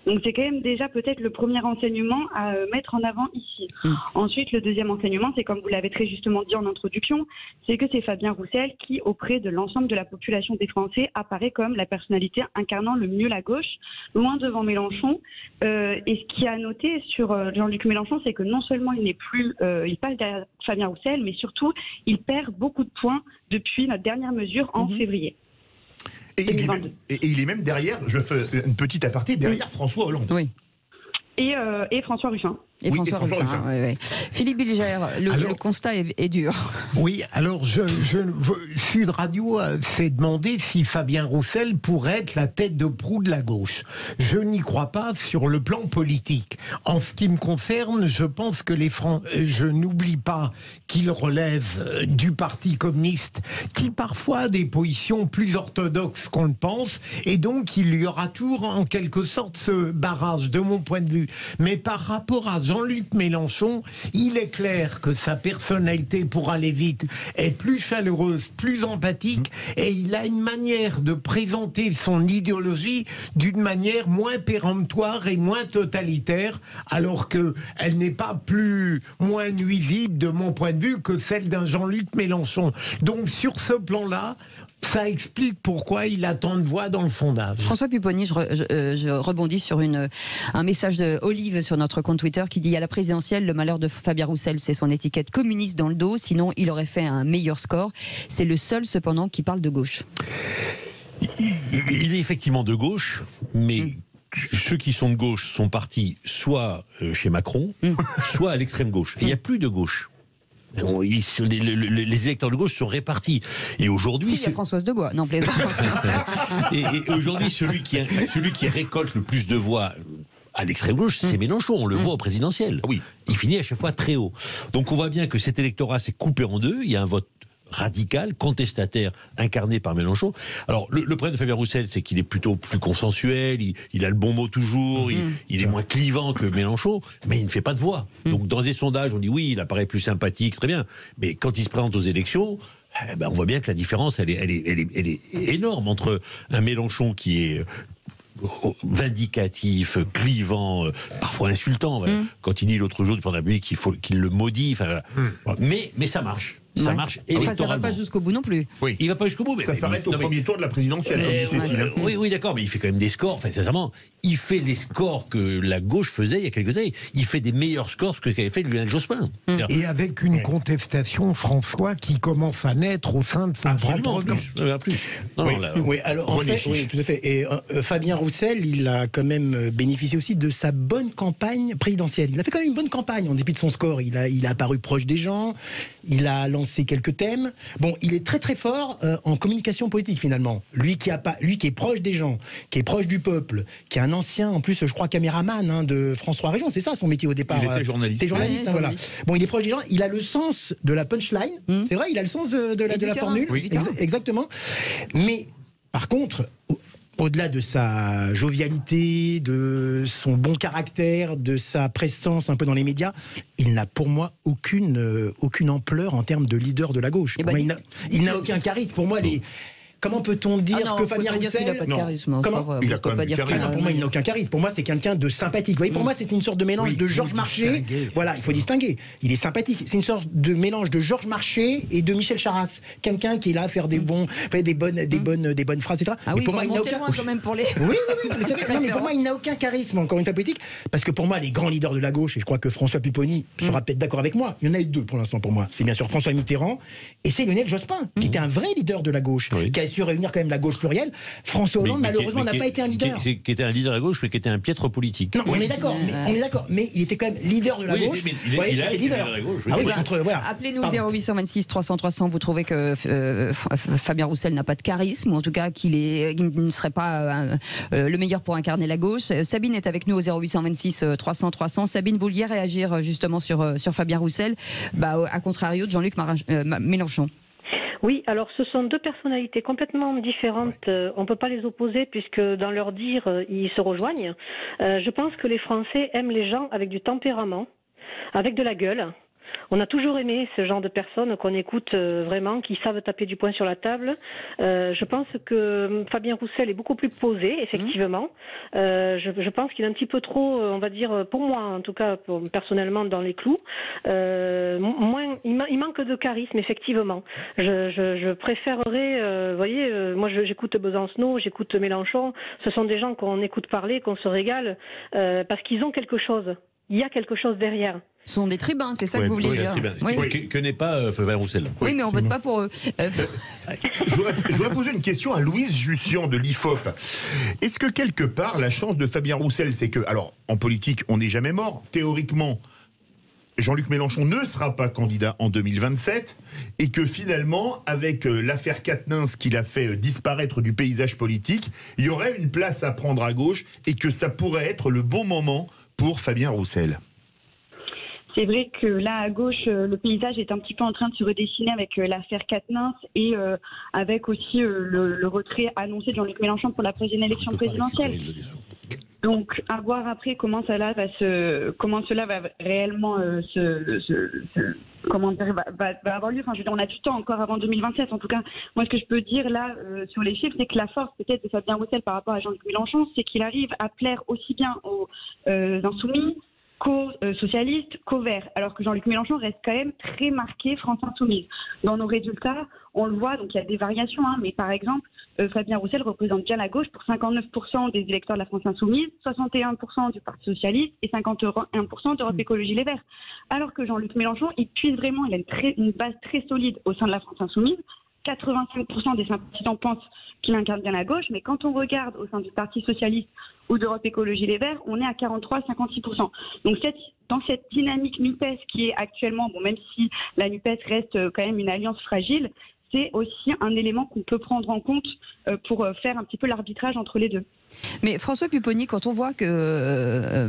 Donc c'est quand même déjà peut-être le premier renseignement à mettre en avant ici. Ensuite, le deuxième renseignement, c'est comme vous l'avez très justement dit en introduction, c'est que c'est Fabien Roussel qui, auprès de l'ensemble de la population des Français, apparaît comme la personnalité incarnant le mieux la gauche, loin devant Mélenchon. Et ce qui a noté sur Jean-Luc Mélenchon, c'est que non seulement il n'est plus, il passe derrière Fabien Roussel, mais surtout il perd beaucoup de points depuis notre dernière mesure en février. Et il est même derrière, je fais une petite aparté, derrière François Hollande. Oui. Et François Ruffin. Et François Ruffin. Oui. Philippe Bilger, le constat est dur. Oui, alors Sud Radio s'est demandé si Fabien Roussel pourrait être la tête de proue de la gauche. Je n'y crois pas sur le plan politique. En ce qui me concerne, je pense que je n'oublie pas qu'il relève du Parti communiste, qui parfois a des positions plus orthodoxes qu'on le pense, et donc il y aura toujours en quelque sorte ce barrage, de mon point de vue. Mais par rapport à Jean-Luc Mélenchon, il est clair que sa personnalité, pour aller vite, est plus chaleureuse, plus empathique, et il a une manière de présenter son idéologie d'une manière moins péremptoire et moins totalitaire, alors qu'elle n'est pas moins nuisible, de mon point de vue, que celle d'un Jean-Luc Mélenchon. Donc sur ce plan-là, ça explique pourquoi il a tant de voix dans le sondage. François Pupponi, je rebondis sur un message de Olive sur notre compte Twitter qui dit: à la présidentielle, le malheur de Fabien Roussel, c'est son étiquette communiste dans le dos, sinon il aurait fait un meilleur score. C'est le seul cependant qui parle de gauche. Il est effectivement de gauche, mais ceux qui sont de gauche sont partis soit chez Macron, soit à l'extrême gauche. Et il n'y a plus de gauche. Les électeurs de gauche sont répartis. Et aujourd'hui, il y a Françoise de Gaulle. Non, plaisant. et aujourd'hui, celui qui récolte le plus de voix à l'extrême gauche, c'est Mélenchon. On le voit au présidentiel. Oui. Il finit à chaque fois très haut. Donc on voit bien que cet électorat s'est coupé en deux. Il y a un vote radical, contestataire, incarné par Mélenchon. Alors, le problème de Fabien Roussel, c'est qu'il est plutôt plus consensuel, il a le bon mot toujours, il est moins clivant que Mélenchon, mais il ne fait pas de voix. Donc, dans des sondages, on dit oui, il apparaît plus sympathique, très bien, mais quand il se présente aux élections, on voit bien que la différence, elle est énorme entre un Mélenchon qui est vindicatif, clivant, parfois insultant. Quand il dit l'autre jour du président de la République qu'il le maudit, mais ça marche. Ça marche électoralement. Enfin, ça ne va pas jusqu'au bout non plus. Oui. Il ne va pas jusqu'au bout. Mais ça s'arrête au premier tour de la présidentielle, comme dit Cécile. Oui, d'accord, mais il fait quand même des scores. Enfin, sincèrement, il fait les scores que la gauche faisait il y a quelques années. Il fait des meilleurs scores que ce qu'avait fait Lionel Jospin. Et avec une contestation, François, qui commence à naître au sein de son propre camp. Oui, alors en fait, oui, tout à fait. Et Fabien Roussel, il a quand même bénéficié aussi de sa bonne campagne présidentielle. Il a fait quand même une bonne campagne, en dépit de son score. Il a apparu proche des gens, il a lancé quelques thèmes. Bon, il est très très fort en communication politique finalement. Lui qui est proche des gens, qui est proche du peuple, qui est un ancien, en plus, je crois, caméraman de France 3 Régions. C'est ça son métier au départ. Il était journaliste. Voilà. Bon, il est proche des gens. Il a le sens de la punchline. C'est vrai, il a le sens de la formule. Oui. Exactement. Mais par contre, au-delà de sa jovialité, de son bon caractère, de sa présence un peu dans les médias, il n'a pour moi aucune ampleur en termes de leader de la gauche. Pour moi, il n'a aucun charisme. Pour moi, comment peut-on dire que Fabien Roussel... Il n'a pas de charisme. Il a quand même du charisme. Pour moi, il n'a aucun charisme. Pour moi, c'est quelqu'un de sympathique. Vous voyez, pour moi, c'est une sorte de mélange de Georges Marchais. Voilà, il faut distinguer. Il est sympathique. C'est une sorte de mélange de Georges Marchais et de Michel Charasse. Quelqu'un qui est là à faire des bonnes phrases, etc. Ah oui, pour moi, il n'a aucun... quand même pour les... Oui, mais pour moi, il n'a aucun charisme, encore une fois, politique. Parce que pour moi, les grands leaders de la gauche, et je crois que François Pupponi sera peut-être d'accord avec moi, il y en a eu deux pour l'instant pour moi. C'est bien sûr François Mitterrand et c'est Lionel Jospin, qui était un vrai leader de la gauche, qui a su réunir quand même la gauche plurielle. François Hollande, malheureusement, n'a pas été un leader. Qui était un leader à gauche, mais qui était un piètre politique. Non, on est d'accord, mais il était quand même leader de la gauche. Il a été leader de la gauche. Appelez-nous 0826 300 300. Vous trouvez que Fabien Roussel n'a pas de charisme, ou en tout cas qu'il ne serait pas le meilleur pour incarner la gauche. Sabine est avec nous au 0826 300 300. Sabine, vous vouliez réagir justement sur Fabien Roussel, à contrario de Jean-Luc Mélenchon. Oui, alors ce sont deux personnalités complètement différentes. On ne peut pas les opposer puisque dans leur dire, ils se rejoignent. Je pense que les Français aiment les gens avec du tempérament, avec de la gueule. On a toujours aimé ce genre de personnes qu'on écoute vraiment, qui savent taper du poing sur la table. Je pense que Fabien Roussel est beaucoup plus posé, effectivement. Je pense qu'il est un petit peu trop, on va dire, pour moi en tout cas, personnellement, dans les clous. Il manque de charisme, effectivement. Je préférerais, vous voyez, moi j'écoute Besancenot, j'écoute Mélenchon. Ce sont des gens qu'on écoute parler, qu'on se régale, parce qu'ils ont quelque chose. Il y a quelque chose derrière. Ce sont des tribuns, c'est ça que vous voulez dire. Que n'est pas Fabien Roussel. Oui, mais on ne vote pas pour eux. Je voudrais poser une question à Louise Jussian de l'IFOP. Est-ce que quelque part, la chance de Fabien Roussel, c'est que, alors, en politique, on n'est jamais mort. Théoriquement, Jean-Luc Mélenchon ne sera pas candidat en 2027 et que finalement, avec l'affaire Quatennens qu'il a fait disparaître du paysage politique, il y aurait une place à prendre à gauche et que ça pourrait être le bon moment pour Fabien Roussel. C'est vrai que là, à gauche, le paysage est un petit peu en train de se redessiner avec l'affaire Quatennens et avec aussi le retrait annoncé de Jean-Luc Mélenchon pour la prochaine élection présidentielle. Donc, à voir après comment cela va réellement va avoir lieu. Enfin, je veux dire, on a du temps encore avant 2027. En tout cas, moi, ce que je peux dire là sur les chiffres, c'est que la force peut-être de Fabien Roussel par rapport à Jean-Luc Mélenchon, c'est qu'il arrive à plaire aussi bien aux insoumis qu'aux socialistes, qu'aux Verts, alors que Jean-Luc Mélenchon reste quand même très marqué France Insoumise. Dans nos résultats, on le voit, donc il y a des variations, mais par exemple, Fabien Roussel représente bien la gauche pour 59% des électeurs de la France Insoumise, 61% du Parti Socialiste et 51% d'Europe Écologie Les Verts. Alors que Jean-Luc Mélenchon, il a une base très solide au sein de la France Insoumise. 85% des sympathisants pensent qu'il incarne bien la gauche, mais quand on regarde au sein du Parti Socialiste ou d'Europe Écologie Les Verts, on est à 43-56%. Donc dans cette dynamique NUPES qui est actuellement, même si la NUPES reste quand même une alliance fragile, c'est aussi un élément qu'on peut prendre en compte pour faire un petit peu l'arbitrage entre les deux. Mais François Pupponi, quand on voit que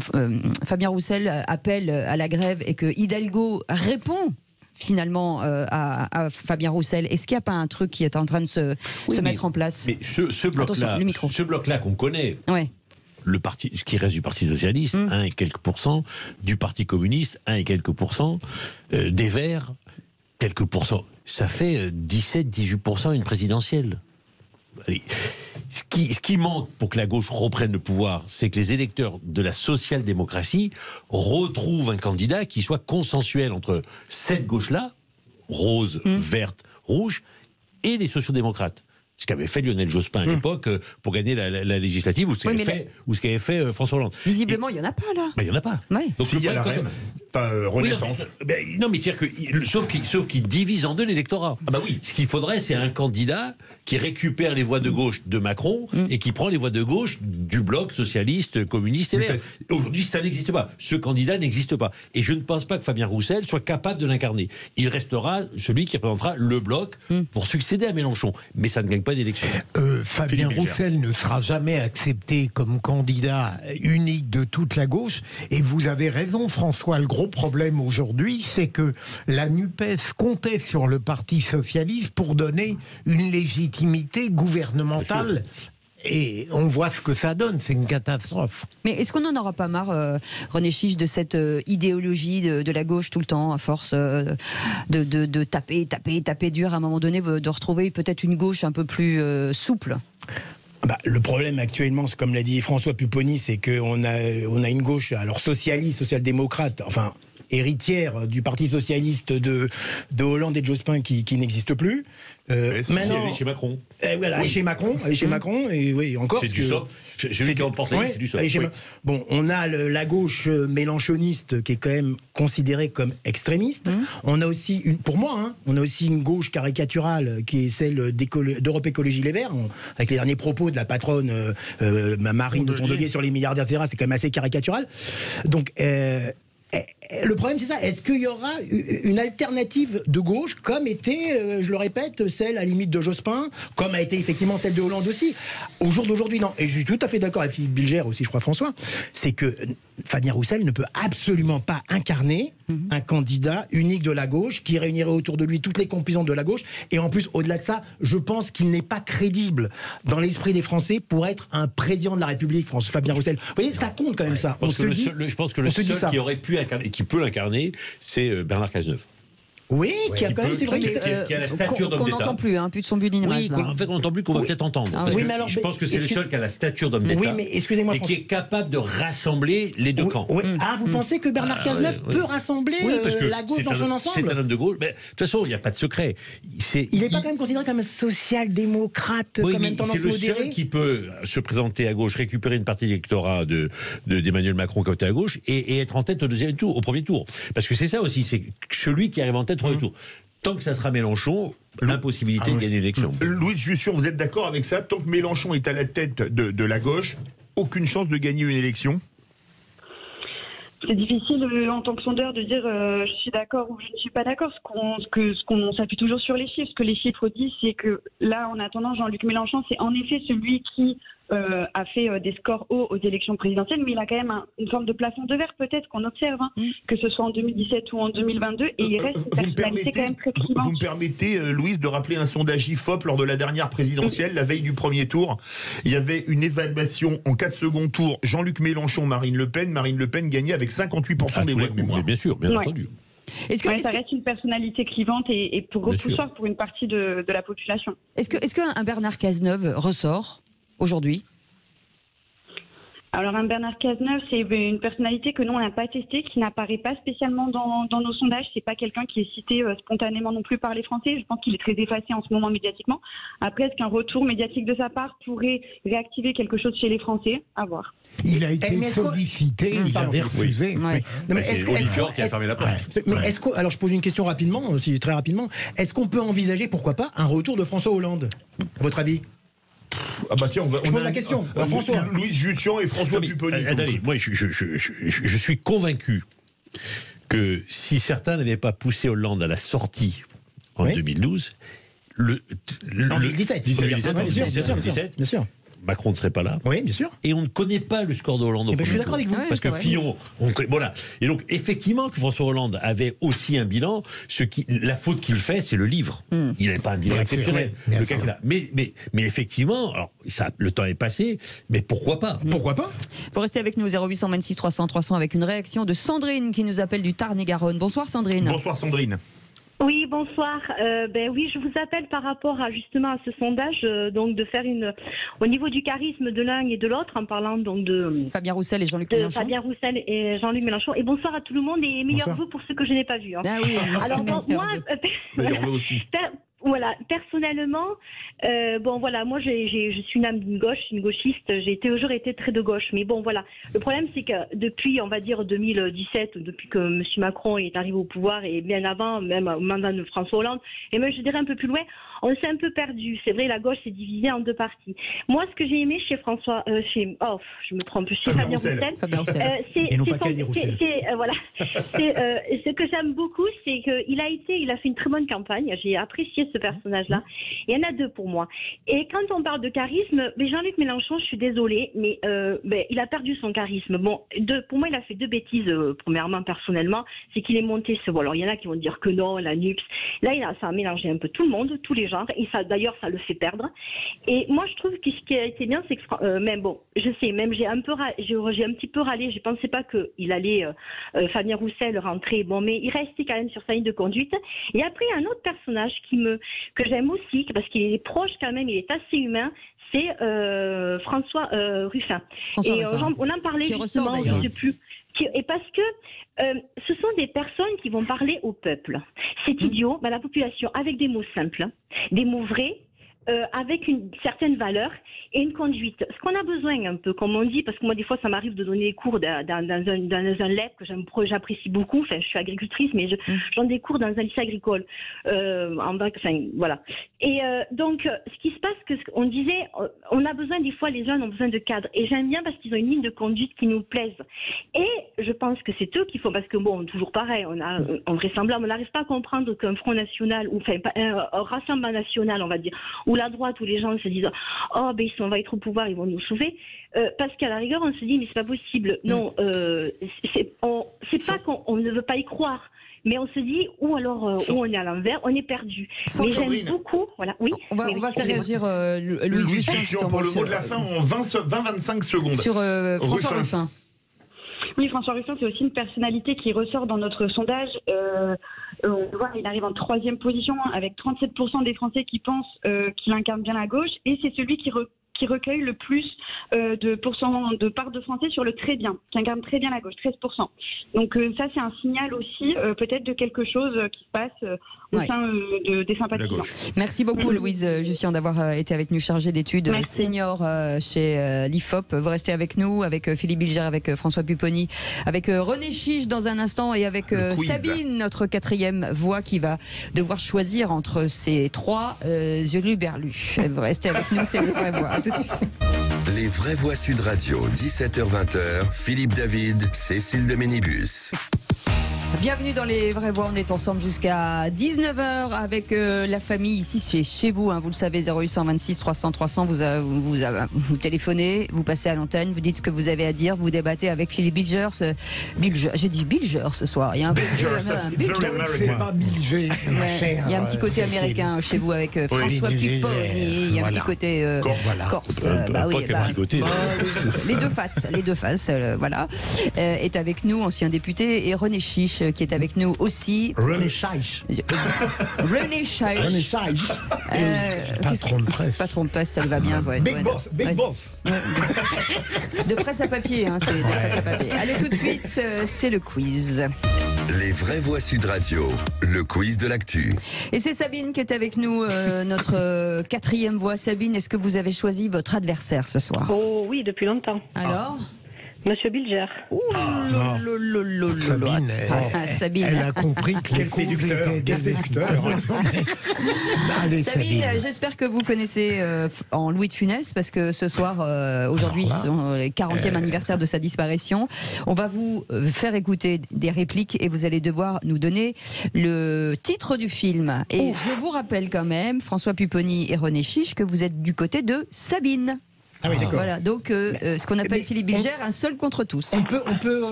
Fabien Roussel appelle à la grève et que Hidalgo répond finalement à Fabien Roussel, est-ce qu'il n'y a pas un truc qui est en train de se mettre en place? Mais ce bloc-là qu'on connaît, ce qui reste du Parti Socialiste, 1 et quelques %, du Parti Communiste, 1 et quelques %, des Verts, quelques %. Ça fait 17-18% une présidentielle. Allez. Ce qui manque pour que la gauche reprenne le pouvoir, c'est que les électeurs de la social-démocratie retrouvent un candidat qui soit consensuel entre cette gauche-là, rose, verte, rouge, et les sociaux-démocrates. Ce qu'avait fait Lionel Jospin à l'époque pour gagner la législative, ou ce qu'avait fait François Hollande. Visiblement, il n'y en a pas là. Il n'y en a pas. Ouais. Donc il y a la REM, Renaissance. Non, mais c'est-à-dire que, sauf qu'il divise en deux l'électorat. Ah bah oui. Ce qu'il faudrait, c'est un candidat qui récupère les voix de gauche de Macron et qui prend les voix de gauche du bloc socialiste, communiste et vert. Aujourd'hui, ça n'existe pas. Ce candidat n'existe pas. Et je ne pense pas que Fabien Roussel soit capable de l'incarner. Il restera celui qui représentera le bloc pour succéder à Mélenchon. Mais ça ne gagne pas d'élection. Fabien Roussel ne sera jamais accepté comme candidat unique de toute la gauche. Et vous avez raison, François. Le gros problème aujourd'hui, c'est que la NUPES comptait sur le Parti Socialiste pour donner une légitimité gouvernementale. Et on voit ce que ça donne, c'est une catastrophe. Mais est-ce qu'on n'en aura pas marre, René Chiche, de cette idéologie de la gauche tout le temps, à force de taper dur, à un moment donné, de retrouver peut-être une gauche un peu plus souple? Le problème actuellement, c'est comme l'a dit François Pupponi, c'est qu'on a une gauche, alors socialiste, social-démocrate, enfin héritière du Parti socialiste de Hollande et de Jospin qui n'existe plus. Maintenant, chez Macron. Voilà, oui. chez Macron, et oui, encore. C'est du soft. Celui qui emporte c'est du soft. Oui. Bon, on a la gauche mélenchoniste qui est quand même considérée comme extrémiste. On a aussi, pour moi, on a aussi une gauche caricaturale qui est celle d'Europe Écologie Les Verts, avec les derniers propos de la patronne Marine de Tondelier sur les milliardaires, etc. C'est quand même assez caricatural. Donc, le problème, c'est ça. Est-ce qu'il y aura une alternative de gauche, comme était, je le répète, celle à la limite de Jospin, comme a été effectivement celle de Hollande aussi? Au jour d'aujourd'hui, non. Et je suis tout à fait d'accord avec Philippe Bilger aussi, je crois, François, c'est que Fabien Roussel ne peut absolument pas incarner un candidat unique de la gauche qui réunirait autour de lui toutes les composantes de la gauche. Et en plus, au-delà de ça, je pense qu'il n'est pas crédible dans l'esprit des Français pour être un président de la République, Fabien Roussel. Vous voyez, ça compte quand même, ça. Je pense que le seul qui aurait pu incarner, qui peut l'incarner, c'est Bernard Cazeneuve. Oui, qui a quand même, c'est vrai, qui a la stature d'homme d'État. Qu'on n'entend plus, plus de son but d'image. Oui, en fait, on n'entend plus, qu'on va peut-être entendre. Parce que je pense que c'est le seul qui a la stature d'homme d'État. Oui, mais excusez-moi, et qui est capable de rassembler les deux camps. Ah, vous pensez que Bernard Cazeneuve peut rassembler la gauche dans son ensemble? C'est un homme de gauche. De toute façon, il n'y a pas de secret. Il n'est pas quand même considéré comme un social-démocrate, comme une tendance modérée. C'est le seul qui peut se présenter à gauche, récupérer une partie de l'électorat d'Emmanuel Macron côté à gauche et être en tête au premier tour. Parce que c'est ça aussi, c'est celui qui arrive en tête au premier tour. Tant que ça sera Mélenchon, l'impossibilité de gagner l'élection. Louis, je suis sûr, vous êtes d'accord avec ça? Tant que Mélenchon est à la tête de la gauche, aucune chance de gagner une élection? C'est difficile en tant que sondeur de dire je suis d'accord ou je ne suis pas d'accord. Ce qu'on s'appuie toujours sur les chiffres. Ce que les chiffres disent, c'est que là, en attendant, Jean-Luc Mélenchon, c'est en effet celui qui a fait des scores hauts aux élections présidentielles, mais il a quand même une forme de plafond de verre peut-être qu'on observe, que ce soit en 2017 ou en 2022, et il reste une personnalité quand même très clivante. Vous me permettez, Louise, de rappeler un sondage IFOP lors de la dernière présidentielle, la veille du premier tour. Il y avait une évaluation en 4 seconds tours, Jean-Luc Mélenchon, Marine Le Pen. Marine Le Pen gagnait avec 58% des voix de mémoire. Bien sûr, bien entendu. Ça reste une personnalité clivante et repoussoire pour une partie de la population. Est-ce qu'un Bernard Cazeneuve ressort aujourd'hui? Alors un Bernard Cazeneuve, c'est une personnalité que nous on n'a pas testée, qui n'apparaît pas spécialement dans nos sondages. C'est pas quelqu'un qui est cité spontanément non plus par les Français. Je pense qu'il est très effacé en ce moment médiatiquement. Après, est-ce qu'un retour médiatique de sa part pourrait réactiver quelque chose chez les Français? À voir. Il a été sollicité, il avait refusé. C'est Olivier qui a fermé la porte. Mais alors je pose une question rapidement, aussi très rapidement. Est-ce qu'on peut envisager, pourquoi pas, un retour de François Hollande? À votre avis? Ah bah tiens, je pose la question. François. Louis Jussian et François Pupponi. Attendez, moi je suis convaincu que si certains n'avaient pas poussé Hollande à la sortie en 2012, en 2017, bien sûr. Macron ne serait pas là. Oui, bien sûr. Et on ne connaît pas le score de Hollande au premier tour. Je suis d'accord avec vous. Parce que Fillon, voilà. Et donc, effectivement, que François Hollande avait aussi un bilan. La faute qu'il fait, c'est le livre. Il n'avait pas un bilan exceptionnel. Mais effectivement, alors, le temps est passé, mais pourquoi pas? Pourquoi pas? Vous restez avec nous, 0826 300 300, avec une réaction de Sandrine qui nous appelle du Tarn-et-Garonne. Bonsoir Sandrine. Bonsoir Sandrine. Oui, bonsoir. Oui, je vous appelle par rapport à ce sondage, donc de faire au niveau du charisme de l'un et de l'autre, en parlant donc de Fabien Roussel et Jean-Luc Mélenchon. Fabien Roussel et Jean-Luc Mélenchon. Et bonsoir à tout le monde et meilleurs vœux pour ceux que je n'ai pas vus. Ah oui. Alors moi, aussi. Voilà, personnellement, moi je suis une âme d'une gauche, une gauchiste, j'ai toujours été très de gauche, mais bon voilà, le problème c'est que depuis, on va dire 2017, depuis que M. Macron est arrivé au pouvoir et bien avant, même au mandat de François Hollande, et même je dirais un peu plus loin, on s'est un peu perdu. C'est vrai, la gauche s'est divisée en deux parties. Moi, ce que j'ai aimé chez Fabien Roussel, ce que j'aime beaucoup, c'est qu'il a fait une très bonne campagne. J'ai apprécié ce personnage-là. Il y en a deux pour moi. Et quand on parle de charisme, Jean-Luc Mélenchon, je suis désolée, mais il a perdu son charisme. Pour moi, il a fait deux bêtises. Premièrement, personnellement, c'est qu'il est monté. Alors, il y en a qui vont dire que non, la NUPS. Là, ça a mélangé un peu tout le monde, tous les genres, et ça, d'ailleurs, ça le fait perdre. Et moi, je trouve que ce qui a été bien, c'est que j'ai un petit peu râlé. Je pensais pas qu'il allait Fabien Roussel rentrer. Mais il restait quand même sur sa ligne de conduite. Et après, il y a un autre personnage que j'aime aussi, parce qu'il est proche quand même, il est assez humain, c'est François Ruffin. On en parlait justement, je ne sais plus. Et parce que ce sont des personnes qui vont parler au peuple. C'est idiot, la population, avec des mots simples, des mots vrais, avec une certaine valeur et une conduite. Ce qu'on a besoin un peu, comme on dit, parce que moi des fois ça m'arrive de donner des cours dans un LEP que j'apprécie beaucoup. Enfin, je suis agricultrice, mais j'en des cours dans un lycée agricole. Voilà. Et donc, ce qui se passe, on disait, on a besoin des fois, les jeunes ont besoin de cadres. Et j'aime bien parce qu'ils ont une ligne de conduite qui nous plaise. Et je pense que c'est eux qui font, parce que bon, toujours pareil, on vraisemblable, on n'arrive pas à comprendre qu'un Front National, ou enfin un Rassemblement National, on va dire, où la droite, où les gens se disent oh ben on va être au pouvoir, ils vont nous sauver, parce qu'à la rigueur on se dit mais c'est pas possible. Non, c'est pas qu'on ne veut pas y croire, mais on se dit ou alors où on est à l'envers, on est perdu. Mais j'aime beaucoup. Voilà. Oui. On va faire réagir Louise Justin pour le mot de la fin en 20-25 secondes. Sur François Ruffin. Oui, François Ruffin, c'est aussi une personnalité qui ressort dans notre sondage. On voit, il arrive en 3e position avec 37% des Français qui pensent qu'il incarne bien la gauche, et c'est celui qui recueille le plus de parts de Français sur le très bien, qui incarne très bien la gauche, 13%. Donc ça, c'est un signal aussi peut-être de quelque chose qui se passe au sein des sympathisants. Merci beaucoup Louise Justin d'avoir été avec nous, chargée d'études senior chez l'IFOP. Vous restez avec nous, avec Philippe Bilger, avec François Pupponi, avec René Chiche dans un instant, et avec Sabine, notre 4e voix, qui va devoir choisir entre ces 3 hurluberlus. Vous restez avec nous, c'est les vraies voix. À tout de suite. Les vraies voix Sud Radio, 17h-20h, Philippe David, Cécile de Ménibus. Bienvenue dans les vraies voix, on est ensemble jusqu'à 19h avec la famille ici chez vous, hein, vous le savez, 0826 300 300, vous téléphonez, vous passez à l'antenne, vous dites ce que vous avez à dire, vous débattez avec Philippe Bilger, j'ai dit Bilger ce soir, il y a un il y a un petit côté américain chez vous avec François Pupponi, il y a un petit côté corse, les deux faces, voilà, est avec nous, ancien député, et René Chiche qui est avec nous aussi. René Chiche. René Chiche. Patron de presse. Patron de presse, ça lui va bien. Big boss. De presse à papier, hein, c'est de presse à papier. Allez, tout de suite, c'est le quiz. Les vraies voix Sud Radio, le quiz de l'actu. Et c'est Sabine qui est avec nous, notre 4e voix. Sabine, est-ce que vous avez choisi votre adversaire ce soir? Oh oui, depuis longtemps. Alors Monsieur Bilger. Sabine, elle a compris que les séducteurs. Sabine, j'espère que vous connaissez en Louis de Funès, parce que ce soir, aujourd'hui, c'est le 40e anniversaire de sa disparition. On va vous faire écouter des répliques et vous allez devoir nous donner le titre du film. Et je vous rappelle quand même, François Pupponi et René Chiche, que vous êtes du côté de Sabine. Ah oui, d'accord. Voilà, donc ce qu'on appelle Philippe Bilger, un seul contre tous.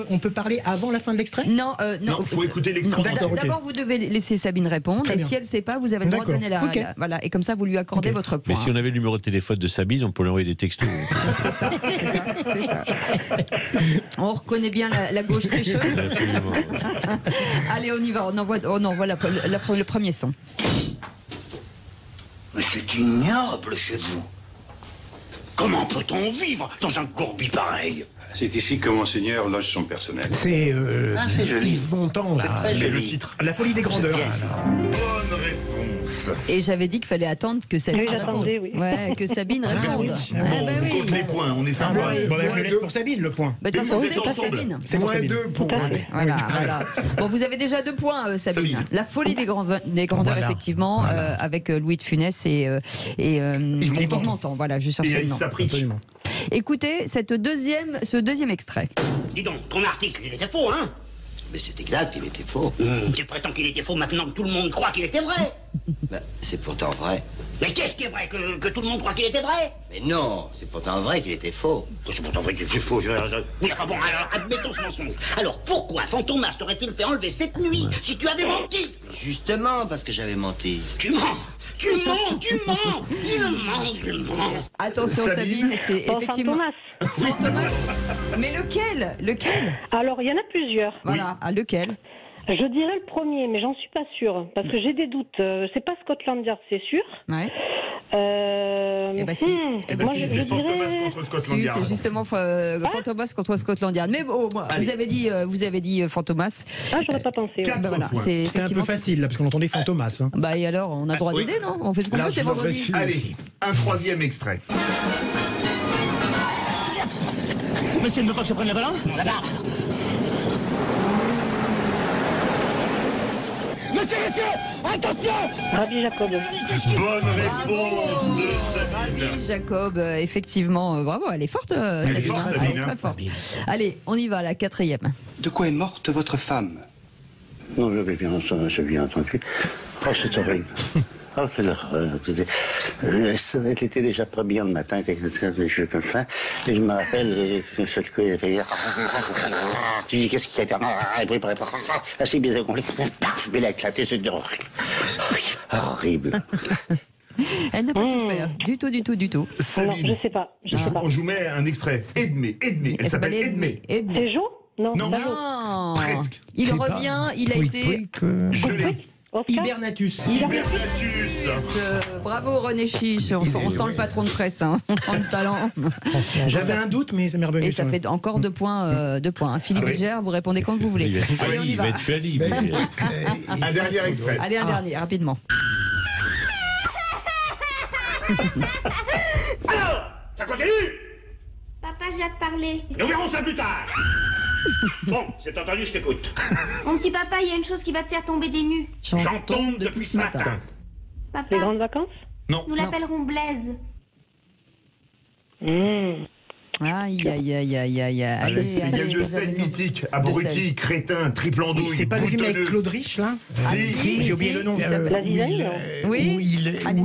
On peut parler avant la fin de l'extrait? Non, il faut écouter l'extrait. D'abord, vous devez laisser Sabine répondre, et si elle ne sait pas, vous avez le droit de donner voilà, et comme ça, vous lui accordez votre point. Mais si on avait le numéro de téléphone de Sabine, on pourrait lui envoyer des textos. C'est ça. On reconnaît bien la gauche tricheuse. Allez, on y va, on envoie le premier son. Mais c'est ignoble chez vous. Comment peut-on vivre dans un courbi pareil? C'est ici que Monseigneur loge son personnel. C'est joli. Yves Montand, là. Le titre. La folie des grandeurs. Bonne réponse. Et j'avais dit qu'il fallait attendre que Sabine réponde. Ouais, que Sabine réponde. On compte les points, on est sympa. Bon, je le laisse pour Sabine, le point. De toute façon, c'est pas Sabine. C'est moins 2 pour Voilà. Bon, vous avez déjà 2 points, Sabine. La folie des grandeurs, effectivement, avec Louis de Funès et Yves Montand. Voilà, je cherchais le nom. Écoutez ce deuxième extrait. Dis donc, ton article, il était faux, hein? Mais c'est exact, il était faux. Tu prétends qu'il était faux maintenant que tout le monde croit qu'il était vrai? C'est pourtant vrai. Mais qu'est-ce qui est vrai? Que tout le monde croit qu'il était vrai? Mais non, c'est pourtant vrai qu'il était faux. C'est pourtant vrai qu'il était faux. Oui, enfin bon, alors, admettons ce mensonge. Alors, pourquoi Fantomas t'aurait-il fait enlever cette nuit si tu avais menti? Justement, parce que j'avais menti. Tu mens. Il ment. Attention Sabine, c'est effectivement Fantomas. Mais lequel? Alors il y en a plusieurs. Voilà, lequel? Je dirais le premier, mais j'en suis pas sûre, parce que j'ai des doutes. C'est pas Scotland Yard, c'est sûr. Ouais. Eh ben si. Moi, je c'est dirais... Fantomas contre Scotland Yard. C'est justement Fantomas contre Scotland Yard. Mais bon, vous avez dit Fantomas. Ah, j'aurais pas pensé. Ben voilà, C'était un peu facile, là, parce qu'on entendait Fantomas. Hein. Bah et alors, on a le droit d'aider, non? On fait ce qu'on veut, c'est vendredi. Allez, un troisième extrait. Monsieur ne veut pas que je prenne le volant? Là-bas. Monsieur, attention! Rabbi Jacob. Bonne réponse de Rabbi Jacob, effectivement, bravo, elle est forte, Elle est Sabine. forte, Elle Sabine, est très hein. forte. Allez, on y va, la quatrième. De quoi est morte votre femme? Non, j'avais bien entendu. Oh, c'est horrible. Oh, quelle horreur. Elle était déjà pas bien le matin, avec des jeux comme ça. Et je me rappelle, tu dis, qu'est-ce qu'il y a? Assez bien qu'on paf, mais elle a éclaté, c'est horrible. Elle n'a pas souffert, du tout. Non, je sais pas. On vous met un extrait. Edmé. Elle s'appelle Edmé. C'est Jo? Non. Non. Presque. Il revient, il a été... Gelé. Hibernatus. Bravo René Chiche, on sent le patron de presse, hein. On sent le talent. J'avais un doute, mais ça m'est revenu. Et ça fait encore 2 points. Philippe Bilger, vous répondez quand vous voulez. Allez, on y va. Un dernier extrait. Allez, un dernier, rapidement. Alors, ça continue? Papa Jacques parlait. Nous verrons ça plus tard. Bon, c'est entendu, je t'écoute. Mon petit papa, il y a une chose qui va te faire tomber des nues. J'en tombe depuis ce matin. Papa, Les grandes vacances? Non. nous l'appellerons Blaise. Aïe. Il y a deux scènes mythiques. Abruti, crétin, triple andouille, C'est pas le film avec boutonneux. Claude Rich, là? Si, j'ai oublié le nom. Où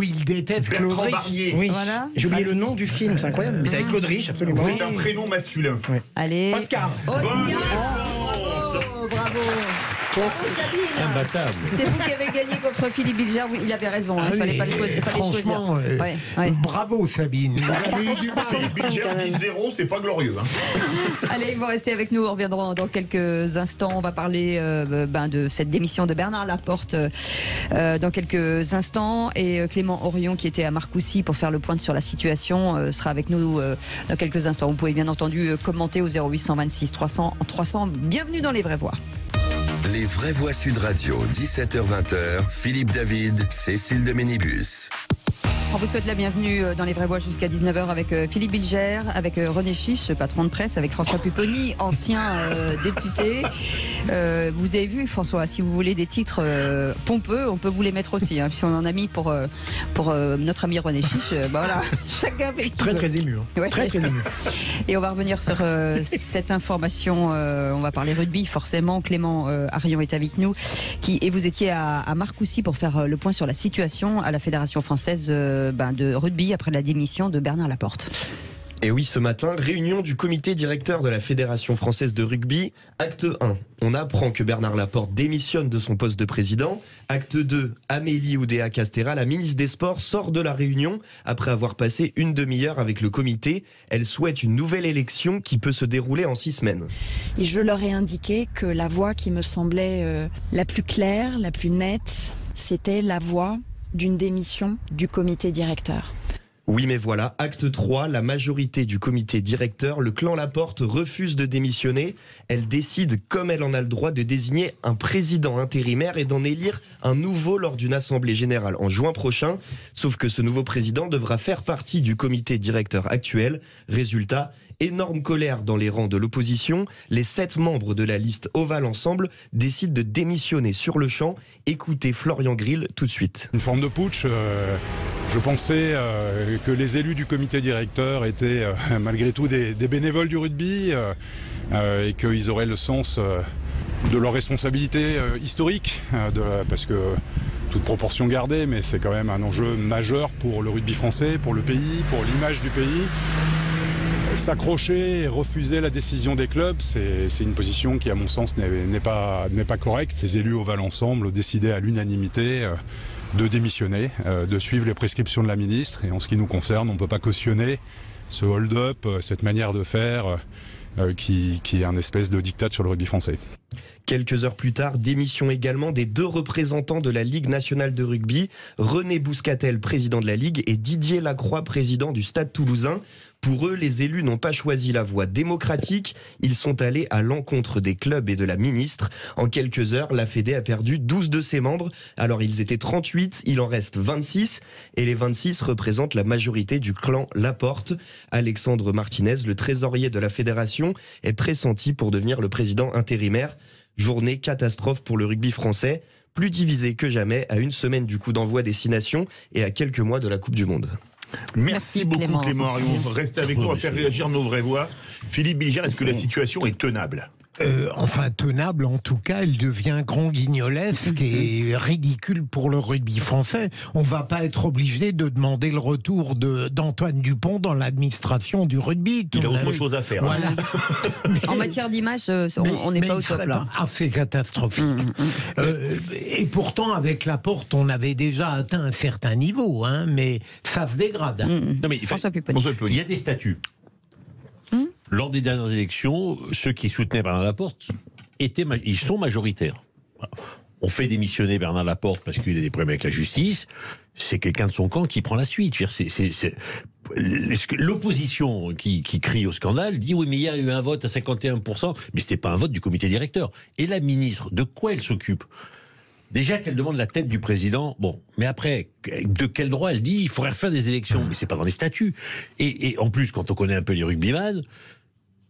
il déteste Claude Bertrand Rich. Barnier. Oui, j'ai oublié le nom du film, c'est incroyable. Mais c'est avec Claude Rich, absolument. C'est un prénom masculin. Allez. Oscar. Bravo. Sabine. Imbattable. C'est vous qui avez gagné contre Philippe Bilger. Il avait raison, il fallait pas le choisir. Franchement, bravo Sabine. Philippe Bilger 10-0, c'est pas glorieux. Allez, vous restez avec nous. On reviendra dans quelques instants. On va parler de cette démission de Bernard Laporte dans quelques instants. Et Clément Orion, qui était à Marcoussis pour faire le point sur la situation, sera avec nous dans quelques instants. Vous pouvez bien entendu commenter au 0826 300 300. Bienvenue dans Les Vraies Voix. Les Vraies Voix Sud Radio, 17h-20h, Philippe David, Cécile de Ménibus. On vous souhaite la bienvenue dans Les Vraies Voix jusqu'à 19h avec Philippe Bilger, avec René Chiche, patron de presse, avec François Pupponi, ancien député. Vous avez vu, François, si vous voulez des titres pompeux, on peut vous les mettre aussi. Hein, si on en a mis pour notre ami René Chiche, voilà, chacun fait ce qu'il veut. Très ému. Hein. Ouais. Très ému. Et on va revenir sur cette information. On va parler rugby, forcément. Clément Arion est avec nous. Et vous étiez à Marcoussis pour faire le point sur la situation à la Fédération française de rugby après la démission de Bernard Laporte. Et oui, ce matin, réunion du comité directeur de la Fédération française de rugby. Acte 1, on apprend que Bernard Laporte démissionne de son poste de président. Acte 2, Amélie Oudéa-Castéra, la ministre des Sports, sort de la réunion après avoir passé une demi-heure avec le comité. Elle souhaite une nouvelle élection qui peut se dérouler en 6 semaines. Et je leur ai indiqué que la voie qui me semblait la plus claire, la plus nette, c'était la voie d'une démission du comité directeur. Oui, mais voilà, acte 3, la majorité du comité directeur, le clan Laporte refuse de démissionner. Elle décide, comme elle en a le droit, de désigner un président intérimaire et d'en élire un nouveau lors d'une assemblée générale en juin prochain. Sauf que ce nouveau président devra faire partie du comité directeur actuel. Résultat, énorme colère dans les rangs de l'opposition. Les 7 membres de la liste Oval Ensemble décident de démissionner sur le champ. Écoutez Florian Grill tout de suite. Une forme de putsch. Je pensais que les élus du comité directeur étaient malgré tout des bénévoles du rugby et qu'ils auraient le sens de leur responsabilité historique, parce que toute proportion gardée, mais c'est quand même un enjeu majeur pour le rugby français, pour le pays, pour l'image du pays. S'accrocher et refuser la décision des clubs, c'est une position qui, à mon sens, n'est pas correcte. Ces élus Oval Ensemble ont décidé à l'unanimité de démissionner, de suivre les prescriptions de la ministre. Et en ce qui nous concerne, on ne peut pas cautionner ce hold-up, cette manière de faire qui est un espèce de diktat sur le rugby français. Quelques heures plus tard, démission également des 2 représentants de la Ligue nationale de rugby, René Bouscatel, président de la Ligue, et Didier Lacroix, président du Stade toulousain. Pour eux, les élus n'ont pas choisi la voie démocratique, ils sont allés à l'encontre des clubs et de la ministre. En quelques heures, la Fédé a perdu 12 de ses membres. Alors ils étaient 38, il en reste 26, et les 26 représentent la majorité du clan Laporte. Alexandre Martinez, le trésorier de la fédération, est pressenti pour devenir le président intérimaire. Journée catastrophe pour le rugby français, plus divisé que jamais à une semaine du coup d'envoi des 6 nations et à quelques mois de la Coupe du Monde. Merci beaucoup Clément Arion. Restez avec nous, on va faire réagir nos vraies voix. Philippe Bilger, est-ce que la situation est tenable ? Enfin, tenable, en tout cas, elle devient grand guignolesque et ridicule pour le rugby français. On va pas être obligé de demander le retour d'Antoine Dupont dans l'administration du rugby. Il a autre chose à faire. Voilà. En matière d'image, on n'est pas au top là. C'est catastrophique. Et pourtant, avec Laporte, on avait déjà atteint un certain niveau, hein, mais ça se dégrade. Non, mais, il y a des statuts. Lors des dernières élections, ceux qui soutenaient Bernard Laporte ils sont majoritaires. On fait démissionner Bernard Laporte parce qu'il a des problèmes avec la justice. C'est quelqu'un de son camp qui prend la suite. L'opposition qui crie au scandale dit oui, mais il y a eu un vote à 51%, mais c'était pas un vote du comité directeur. Et la ministre, de quoi elle s'occupe ? Déjà qu'elle demande la tête du président, bon, mais après, de quel droit elle dit il faudrait refaire des élections, mais c'est pas dans les statuts. Et en plus, quand on connaît un peu les rugbyman,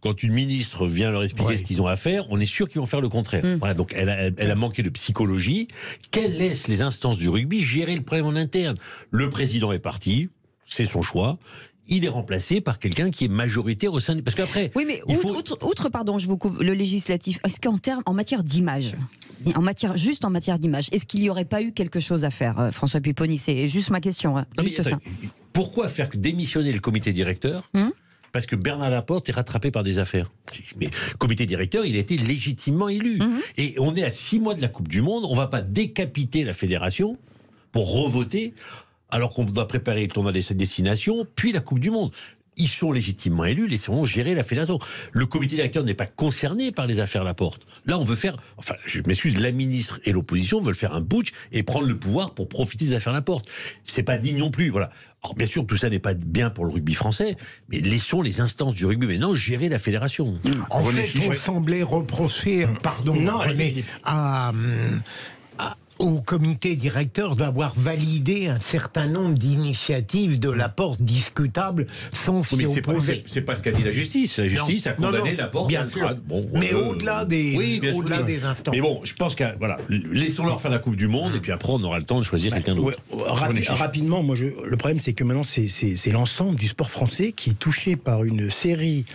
quand une ministre vient leur expliquer ce qu'ils ont à faire, on est sûr qu'ils vont faire le contraire. Voilà, donc elle a manqué de psychologie, qu'elle laisse les instances du rugby gérer le problème en interne. Le président est parti, c'est son choix. Il est remplacé par quelqu'un qui est majoritaire au sein du... Parce qu'après... Oui, mais outre, pardon, je vous coupe, le législatif, est-ce en matière d'image, en matière d'image, est-ce qu'il n'y aurait pas eu quelque chose à faire, François Pupponi? C'est juste ma question, hein, juste ça. Pourquoi faire démissionner le comité directeur parce que Bernard Laporte est rattrapé par des affaires. Mais le comité directeur, il a été légitimement élu. Et on est à 6 mois de la Coupe du Monde, on ne va pas décapiter la fédération pour revoter... alors qu'on doit préparer le tournoi des destinations, puis la Coupe du Monde. Ils sont légitimement élus, laissons gérer la fédération. Le comité directeur n'est pas concerné par les affaires Laporte. Là, on veut faire... Enfin, je m'excuse, la ministre et l'opposition veulent faire un putsch et prendre le pouvoir pour profiter des affaires Laporte. C'est pas digne non plus, voilà. Alors, bien sûr, tout ça n'est pas bien pour le rugby français, mais laissons les instances du rugby maintenant gérer la fédération. En fait, on semblait reprocher, au comité directeur d'avoir validé un certain nombre d'initiatives de Laporte discutables sans s'y opposer. C'est pas ce qu'a dit la justice. La justice a condamné Laporte. Bien sûr. Mais au-delà des instances. Mais bon, je pense que voilà, laissons-leur faire la Coupe du Monde et puis après on aura le temps de choisir quelqu'un d'autre. Rapidement, moi, le problème c'est que maintenant c'est l'ensemble du sport français qui est touché par une série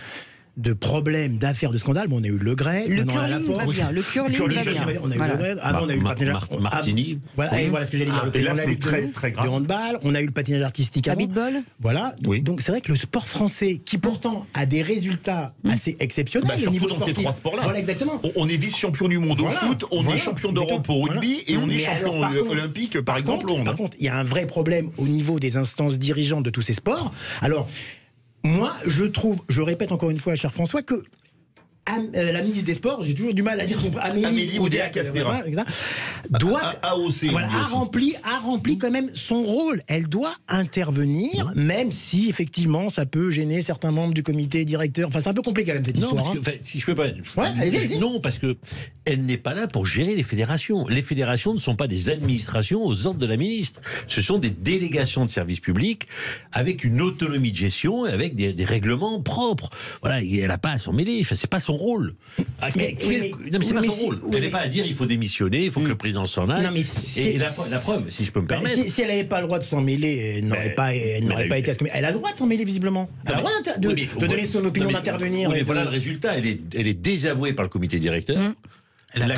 de problèmes, d'affaires, de scandales. Bon, on a eu Le Gray, le curling va bien. Le curling va bien. On a eu Le Gray. Avant, on a eu le patinage. Martini. Voilà ce que j'allais dire. Et là, c'est très grave. Le handball. On a eu le patinage artistique. Habitball. Voilà. Donc c'est vrai que le sport français, qui pourtant a des résultats assez exceptionnels au niveau surtout dans ces 3 sports-là. Voilà, exactement. On est vice-champion du monde au foot, on est champion d'Europe au rugby et on est champion olympique, par exemple, au hand. Par contre, il y a un vrai problème au niveau des instances dirigeantes de tous ces sports. Alors, moi, je répète encore une fois, cher François, que la ministre des Sports, j'ai toujours du mal à dire son Amélie Oudéa-Castéra, a rempli quand même son rôle. Elle doit intervenir, même si effectivement ça peut gêner certains membres du comité directeur. Enfin, c'est un peu compliqué quand même cette histoire. Parce que, si je peux pas. Allez-y. Non, parce que elle n'est pas là pour gérer les fédérations. Les fédérations ne sont pas des administrations aux ordres de la ministre. Ce sont des délégations de services publics avec une autonomie de gestion et avec des règlements propres. Voilà, elle n'a pas à s'en mêler. Enfin, c'est pas son rôle. C'est pas son rôle. Elle n'est pas à dire il faut démissionner, il faut que le président s'en aille. Et la preuve, si je peux me permettre. Si elle n'avait pas le droit de s'en mêler, elle n'aurait pas été. Mais elle a le droit de s'en mêler visiblement. Elle a le droit de donner son opinion, d'intervenir. Mais voilà le résultat. Elle est désavouée par le comité directeur. Elle a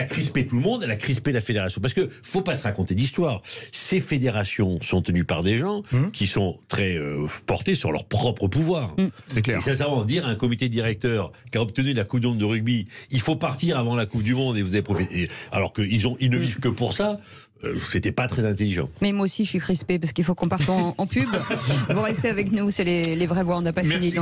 crispé tout le monde, elle a crispé la fédération. Parce que faut pas se raconter d'histoire. Ces fédérations sont tenues par des gens qui sont très portés sur leur propre pouvoir. C'est clair. Et sincèrement, dire à un comité directeur qui a obtenu la Coupe du Monde de rugby, il faut partir avant la Coupe du Monde et vous avez profité, alors qu'ils ne vivent que pour ça. c'était pas très intelligent. Mais moi aussi, je suis crispée parce qu'il faut qu'on parte en pub. Vous restez avec nous, c'est les vraies voix. On n'a pas fini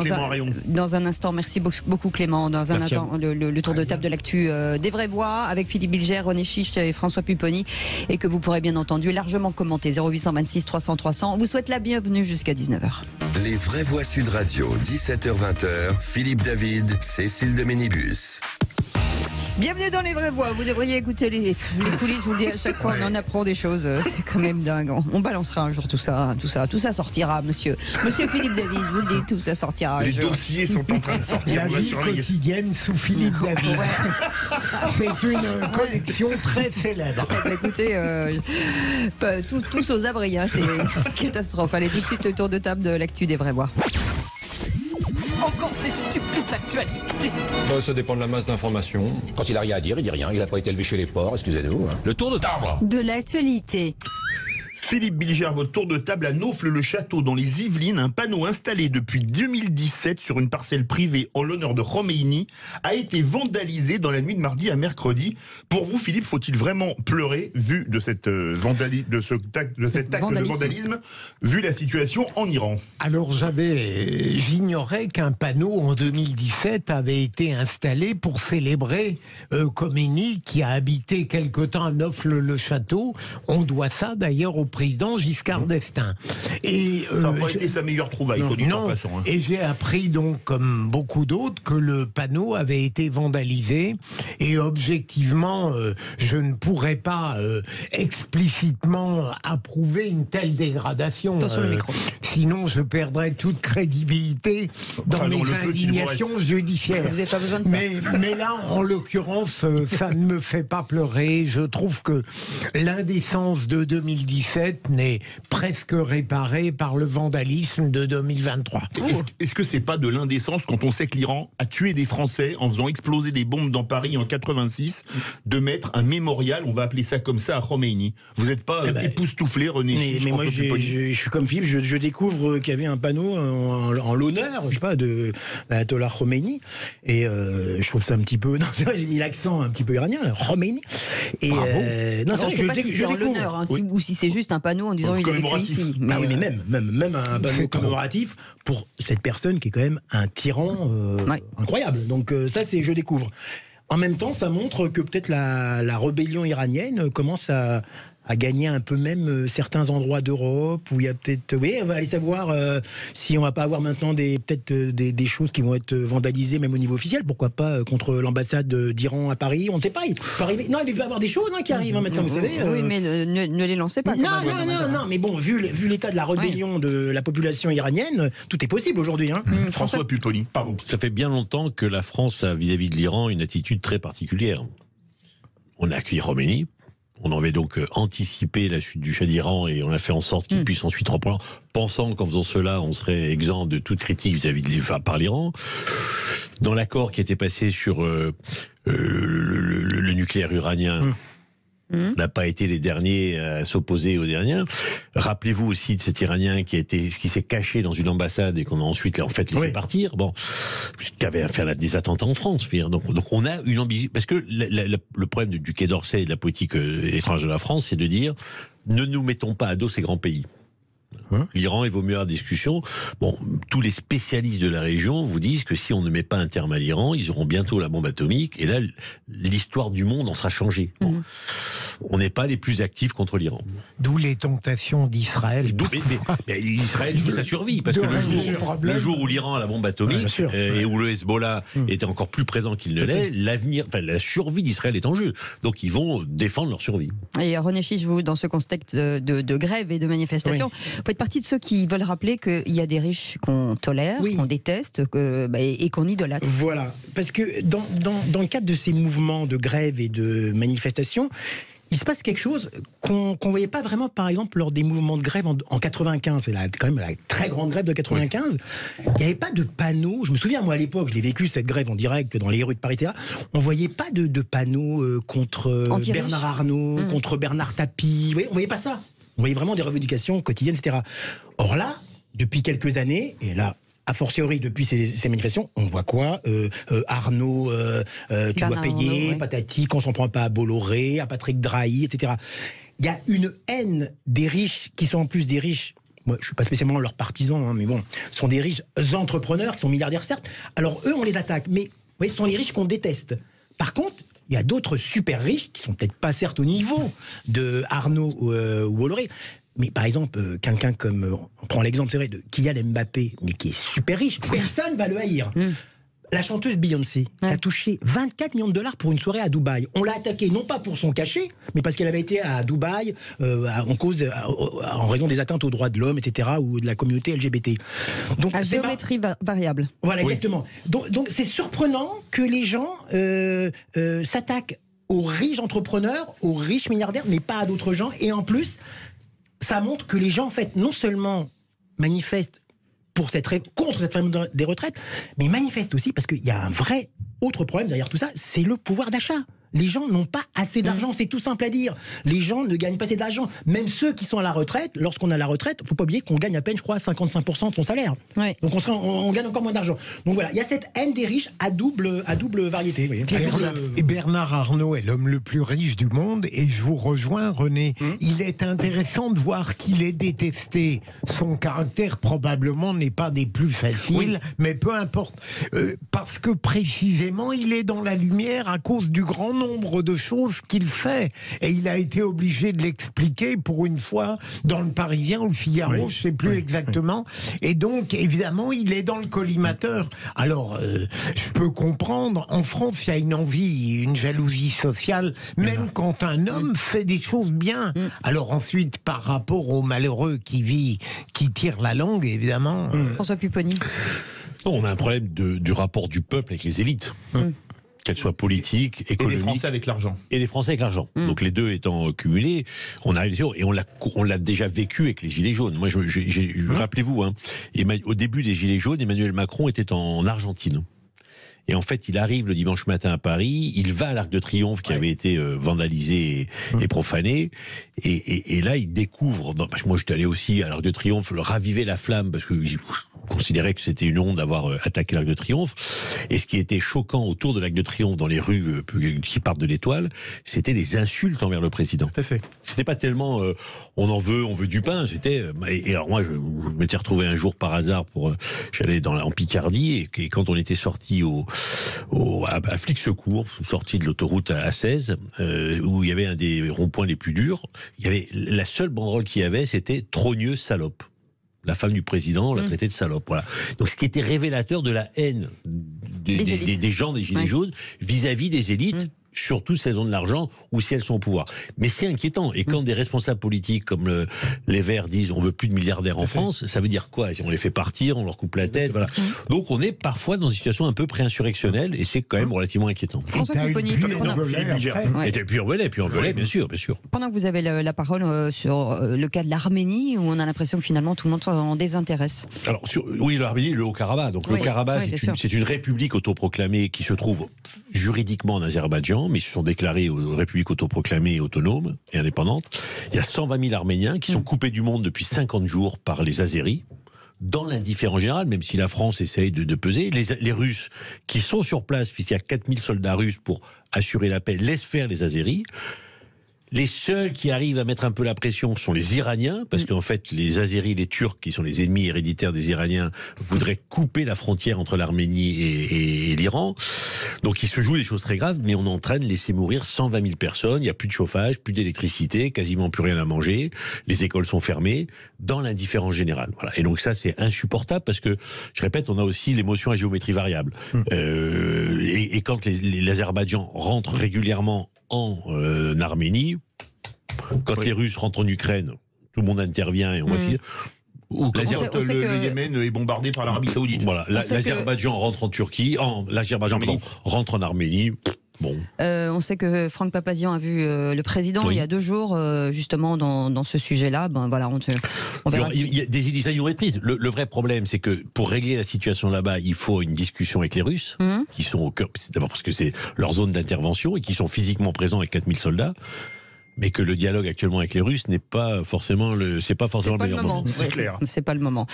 dans un instant. Merci beaucoup Clément. Dans un instant, le tour de table de l'actu des vraies voix avec Philippe Bilger, René Chiche et François Pupponi, et que vous pourrez bien entendu largement commenter. 0826 300 300. On vous souhaite la bienvenue jusqu'à 19h. Les vraies voix Sud Radio, 17h-20h. Philippe David, Cécile de Ménibus. Bienvenue dans les vraies voix. Vous devriez écouter les coulisses. Je vous le dis à chaque fois, on en apprend des choses. C'est quand même dingue. On balancera un jour tout ça sortira, monsieur Philippe David. Vous le dites, tout ça sortira. Les dossiers sont en train de sortir. La vie quotidienne sous Philippe David. C'est une collection très célèbre. Écoutez, tous aux abris, hein, c'est une catastrophe. Allez, tout de suite le tour de table de l'actu des vraies voix. Encore ces stupides actualités. Ça dépend de la masse d'informations. Quand il a rien à dire, il dit rien. Il n'a pas été élevé chez les porcs, excusez-nous. Le tour de table. De l'actualité. Philippe Bilger, votre tour de table à Naufle-le-Château, dans les Yvelines. Un panneau installé depuis 2017 sur une parcelle privée en l'honneur de Khomeini a été vandalisé dans la nuit de mardi à mercredi. Pour vous, Philippe, faut-il vraiment pleurer vu de cet acte de vandalisme, vu la situation en Iran? Alors j'ignorais qu'un panneau en 2017 avait été installé pour célébrer Khomeini qui a habité quelque temps à Naufle-le-Château. On doit ça d'ailleurs au président Giscard d'Estaing. Et ça n'a pas été sa meilleure trouvaille, faut dire en passant. Hein. Et j'ai appris donc, comme beaucoup d'autres, que le panneau avait été vandalisé. Et objectivement, je ne pourrais pas explicitement approuver une telle dégradation. Attention le micro. Sinon, je perdrais toute crédibilité dans mes indignations judiciaires. Vous n'avez pas besoin de ça. Mais là, en l'occurrence, ça ne me fait pas pleurer. Je trouve que l'indécence de 2017 n'est presque réparée par le vandalisme de 2023. Est-ce que c'est pas de l'indécence quand on sait que l'Iran a tué des Français en faisant exploser des bombes dans Paris en 86, de mettre un mémorial, on va appeler ça comme ça, à Khomeini? Vous n'êtes pas époustouflé, René? Mais moi, je suis comme Philippe, je découvre qu'il y avait un panneau en l'honneur, je sais pas, de l'ayatollah Khomeini, et je trouve ça un petit peu, non, c'est vrai, j'ai mis l'accent un petit peu iranien, là, Khomeini. Et non, je sais pas si c'est en l'honneur, hein, ou si c'est juste un panneau en disant il est écrit ici. Mais oui, mais même un panneau commémoratif pour cette personne qui est quand même un tyran incroyable. Donc ça, c'est je découvre. En même temps, ça montre que peut-être la rébellion iranienne commence à gagner un peu même certains endroits d'Europe où il y a peut-être... Oui, on va aller savoir si on va pas avoir maintenant peut-être des choses qui vont être vandalisées même au niveau officiel. Pourquoi pas contre l'ambassade d'Iran à Paris? On ne sait pas. Il peut arriver... Non, il peut y avoir des choses qui arrivent maintenant, vous savez. Oui, mais ne les lancez pas. Non, mais bon, vu l'état de la rébellion de la population iranienne, tout est possible aujourd'hui. Hein. François Pupponi, pardon. Ça fait bien longtemps que la France a vis-à-vis de l'Iran une attitude très particulière. On a accueilli Khomeini. On avait donc anticipé la chute du Shah d'Iran et on a fait en sorte qu'il puisse ensuite reprendre, pensant qu'en faisant cela, on serait exempt de toute critique vis-à-vis de par l'Iran. Dans l'accord qui était passé sur le nucléaire iranien, n'a pas été les derniers à s'opposer aux derniers. Rappelez-vous aussi de cet Iranien qui s'est caché dans une ambassade et qu'on a ensuite laissé partir. Bon, qui avait à faire des attentats en France. Donc on a une ambition, parce que le problème du Quai d'Orsay et de la politique étrangère de la France, c'est de dire ne nous mettons pas à dos ces grands pays. L'Iran, il vaut mieux avoir discussion. Bon, tous les spécialistes de la région vous disent que si on ne met pas un terme à l'Iran, ils auront bientôt la bombe atomique, et là, l'histoire du monde en sera changée. Bon. On n'est pas les plus actifs contre l'Iran. D'où les tentations d'Israël. Mais Israël joue sa survie, parce que le jour où l'Iran a la bombe atomique, et où le Hezbollah était encore plus présent qu'il ne l'est, la survie d'Israël est en jeu. Donc ils vont défendre leur survie. Et René Chiche, vous, dans ce contexte de grève et de manifestation, vous faites partie de ceux qui veulent rappeler qu'il y a des riches qu'on tolère, qu'on déteste et qu'on idolâtre. Voilà, parce que dans le cadre de ces mouvements de grève et de manifestation, il se passe quelque chose qu'on ne voyait pas vraiment, par exemple, lors des mouvements de grève en 95. C'est quand même la très grande grève de 95. Il n'y avait pas de panneaux. Je me souviens, moi, à l'époque, je l'ai vécu, cette grève en direct dans les rues de Paris. On ne voyait pas de panneaux contre Bernard Arnault, contre Bernard Tapie. On ne voyait pas ça. On voyait vraiment des revendications quotidiennes, etc. Or là, depuis quelques années, et là, a fortiori depuis ces manifestations, on voit quoi Arnaud, tu dois payer, Arnaud, patati, qu'on s'en prend pas à Bolloré, à Patrick Drahi, etc. Il y a une haine des riches qui sont en plus des riches. Moi, je ne suis pas spécialement leurs partisans, hein, mais bon, ce sont des riches entrepreneurs qui sont milliardaires, certes. Alors, eux, on les attaque. Mais vous voyez, ce sont les riches qu'on déteste. Par contre, il y a d'autres super riches qui sont peut-être pas, certes, au niveau de Arnaud ou Bolloré. Mais par exemple, quelqu'un comme, on prend l'exemple, c'est vrai, de Kylian Mbappé, mais qui est super riche, personne ne va le haïr. La chanteuse Beyoncé a touché 24 millions de dollars pour une soirée à Dubaï. On l'a attaquée non pas pour son cachet, mais parce qu'elle avait été à Dubaï en raison des atteintes aux droits de l'homme, etc., ou de la communauté LGBT. Donc, à géométrie variable. Voilà, exactement. Donc c'est surprenant que les gens s'attaquent aux riches entrepreneurs, aux riches milliardaires, mais pas à d'autres gens. Et en plus, ça montre que les gens, en fait, non seulement manifestent contre cette réforme des retraites, mais manifeste aussi parce qu'il y a un vrai autre problème derrière tout ça, c'est le pouvoir d'achat. Les gens n'ont pas assez d'argent, c'est tout simple à dire. Les gens ne gagnent pas assez d'argent. Même ceux qui sont à la retraite, lorsqu'on a la retraite, il ne faut pas oublier qu'on gagne à peine, je crois, 55% de son salaire. Ouais. Donc on gagne encore moins d'argent. Donc voilà, il y a cette haine des riches à double variété. Oui. Et Bernard Arnault est l'homme le plus riche du monde, et je vous rejoins, René. Il est intéressant de voir qu'il est détesté. Son caractère probablement n'est pas des plus faciles, mais peu importe. Parce que précisément, il est dans la lumière à cause du grand nombre de choses qu'il fait, et il a été obligé de l'expliquer pour une fois dans le Parisien ou le Figaro, je ne sais plus exactement, et donc évidemment il est dans le collimateur. Alors je peux comprendre, en France il y a une envie, une jalousie sociale, même quand un homme fait des choses bien. Alors ensuite, par rapport au malheureux qui tire la langue, évidemment... François Pupponi. On a un problème du rapport du peuple avec les élites. Qu'elles soient politiques, économiques. Et les Français avec l'argent. Et les Français avec l'argent. Donc les deux étant cumulés, on arrive et on l'a déjà vécu avec les Gilets jaunes. Moi, rappelez-vous, au début des Gilets jaunes, Emmanuel Macron était en Argentine. Et en fait, il arrive le dimanche matin à Paris, il va à l'Arc de Triomphe qui avait été vandalisé et profané, et là, il découvre, parce que moi j'étais allé aussi à l'Arc de Triomphe, raviver la flamme, parce que considérait que c'était une honte d'avoir attaqué l'Arc de Triomphe. Et ce qui était choquant autour de l'Arc de Triomphe, dans les rues qui partent de l'Étoile, c'était les insultes envers le président. Tout à fait. C'était pas tellement on veut du pain, c'était... Et alors moi, je m'étais retrouvé un jour par hasard, j'allais en Picardie, et quand on était sorti à Flix-Secours, sorti de l'autoroute A16, où il y avait un des ronds-points les plus durs, il y avait la seule banderole qu'il y avait, c'était « Trogneux salope ». La femme du président l'a traité de salope. Voilà. Donc ce qui était révélateur de la haine des gens des Gilets jaunes vis-à-vis des élites, surtout si elles ont de l'argent ou si elles sont au pouvoir. Mais c'est inquiétant. Et quand des responsables politiques comme les Verts disent on veut plus de milliardaires en France, ça veut dire quoi? On les fait partir, on leur coupe la tête. Voilà. Donc on est parfois dans une situation un peu pré-insurrectionnelle, et c'est quand même relativement inquiétant. François Pupponi, et puis on volait, bien sûr. Pendant que vous avez la parole sur le cas de l'Arménie, où on a l'impression que finalement tout le monde s'en désintéresse. Alors l'Arménie, le Haut-Karabakh. Donc le Karabakh, c'est une république autoproclamée qui se trouve juridiquement en Azerbaïdjan, mais ils se sont déclarés république autoproclamée et autonome et indépendante. Il y a 120 000 Arméniens qui sont coupés du monde depuis 50 jours par les Azéris, dans l'indifférence générale, même si la France essaye de peser. Les Russes qui sont sur place, puisqu'il y a 4000 soldats russes pour assurer la paix, laissent faire les Azéris. Les seuls qui arrivent à mettre un peu la pression sont les Iraniens, parce qu'en fait, les Azéris, les Turcs, qui sont les ennemis héréditaires des Iraniens, voudraient couper la frontière entre l'Arménie et l'Iran. Donc il se joue des choses très graves, mais on est en train de laisser mourir 120 000 personnes. Il n'y a plus de chauffage, plus d'électricité, quasiment plus rien à manger. Les écoles sont fermées, dans l'indifférence générale. Voilà. Et donc ça, c'est insupportable, parce que, je répète, on a aussi l'émotion à géométrie variable. Et quand l'Azerbaïdjan rentre régulièrement en Arménie, quand les Russes rentrent en Ukraine, tout le monde intervient et on voit ou quand le Yémen est bombardé par l'Arabie Saoudite. Voilà, l'Azerbaïdjan rentre en Turquie, l'Azerbaïdjan rentre en Arménie. Bon. On sait que Franck Papazian a vu le président il y a 2 jours, justement dans ce sujet-là. Ben voilà, on verra. Il y a des initiatives prises. Le vrai problème, c'est que pour régler la situation là-bas, il faut une discussion avec les Russes, qui sont au cœur, d'abord parce que c'est leur zone d'intervention et qui sont physiquement présents avec 4000 soldats. Mais que le dialogue actuellement avec les Russes n'est pas forcément le meilleur moment. C'est clair. C'est pas le moment.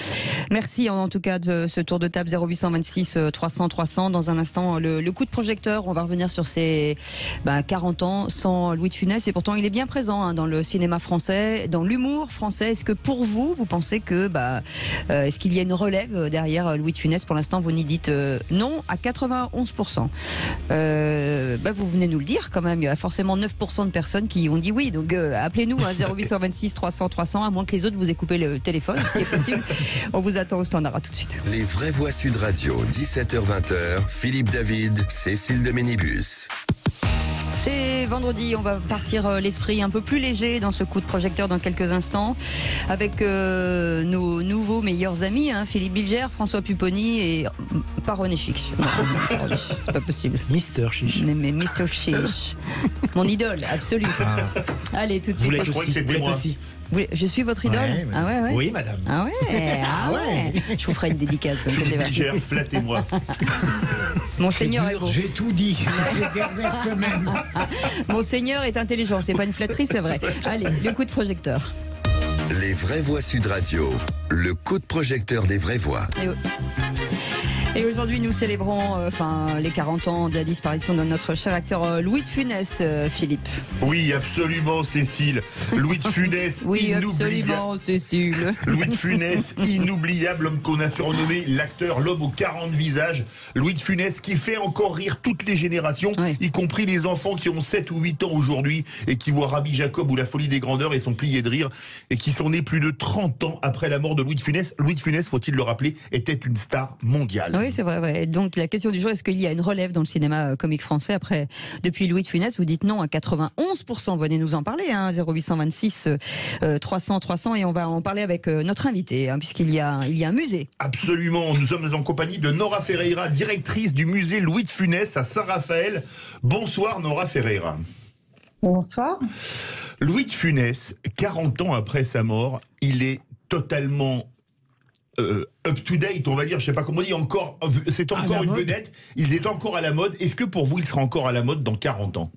Merci en tout cas de ce tour de table 0826 300 300. Dans un instant, le coup de projecteur. On va revenir sur ces 40 ans sans Louis de Funès. Et pourtant, il est bien présent dans le cinéma français, dans l'humour français. Est-ce que pour vous, vous pensez que est-ce qu'il y a une relève derrière Louis de Funès? Pour l'instant, vous n'y dites non à 91%. Vous venez nous le dire quand même. Il y a forcément 9% de personnes qui ont dit oui. Donc appelez-nous à 0826 300 300, à moins que les autres vous aient coupé le téléphone, ce qui est possible. On vous attend au standard. À tout de suite. Les vraies voix Sud Radio, 17h-20h, Philippe David, Cécile de Ménibus. C'est vendredi, on va partir l'esprit un peu plus léger dans ce coup de projecteur dans quelques instants avec nos nouveaux meilleurs amis, Philippe Bilger, François Pupponi et pas René Chiche. Non, c'est pas possible. Mister Chiche. Mais Mister Chiche. Mon idole, absolue. Allez, tout de suite. Je crois que c'était moi. Je suis votre idole? Ouais. Ah ouais. Oui, madame. Ah ouais. Je vous ferai une dédicace. Philippe Bilger, flattez-moi. Monseigneur est beau. J'ai tout dit ces dernières semaines. Monseigneur est intelligent, c'est pas une flatterie, c'est vrai. Allez, le coup de projecteur. Les vraies voix Sud Radio, le coup de projecteur des vraies voix. Et aujourd'hui, nous célébrons les 40 ans de la disparition de notre cher acteur Louis de Funès, Philippe. Oui, absolument, Cécile. Louis de Funès, oui, inoubliable. Absolument, Cécile. Louis de Funès, inoubliable, l'homme qu'on a surnommé l'acteur, l'homme aux 40 visages. Louis de Funès qui fait encore rire toutes les générations, y compris les enfants qui ont 7 ou 8 ans aujourd'hui et qui voient Rabbi Jacob ou La Folie des Grandeurs et sont pliés de rire et qui sont nés plus de 30 ans après la mort de Louis de Funès. Louis de Funès, faut-il le rappeler, était une star mondiale. Oui, c'est vrai. Ouais. Donc la question du jour, est-ce qu'il y a une relève dans le cinéma comique français depuis Louis de Funès? Vous dites non à 91%. Venez nous en parler, 0826 300 300, et on va en parler avec notre invité, puisqu'il y a un musée. Absolument. Nous sommes en compagnie de Nora Ferreira, directrice du musée Louis de Funès à Saint-Raphaël. Bonsoir Nora Ferreira. Bonsoir. Louis de Funès, 40 ans après sa mort, il est totalement up to date, on va dire, je sais pas comment on dit, c'est encore une vedette, il est encore à la mode. Est-ce que pour vous, il sera encore à la mode dans 40 ans?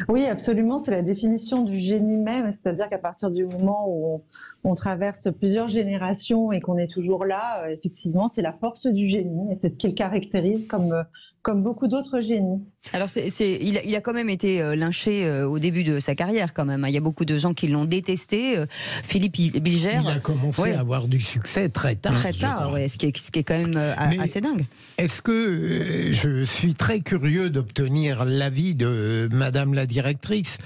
Oui, absolument, c'est la définition du génie même, c'est-à-dire qu'à partir du moment où on traverse plusieurs générations et qu'on est toujours là, effectivement, c'est la force du génie, et c'est ce qui le caractérise comme beaucoup d'autres génies. Alors, il a quand même été lynché au début de sa carrière, quand même. Il y a beaucoup de gens qui l'ont détesté. Philippe Bilger. Il a commencé à avoir du succès très tard. Très tard, oui, ce qui est quand même assez dingue. Est-ce que je suis très curieux d'obtenir l'avis de Madame la directrice.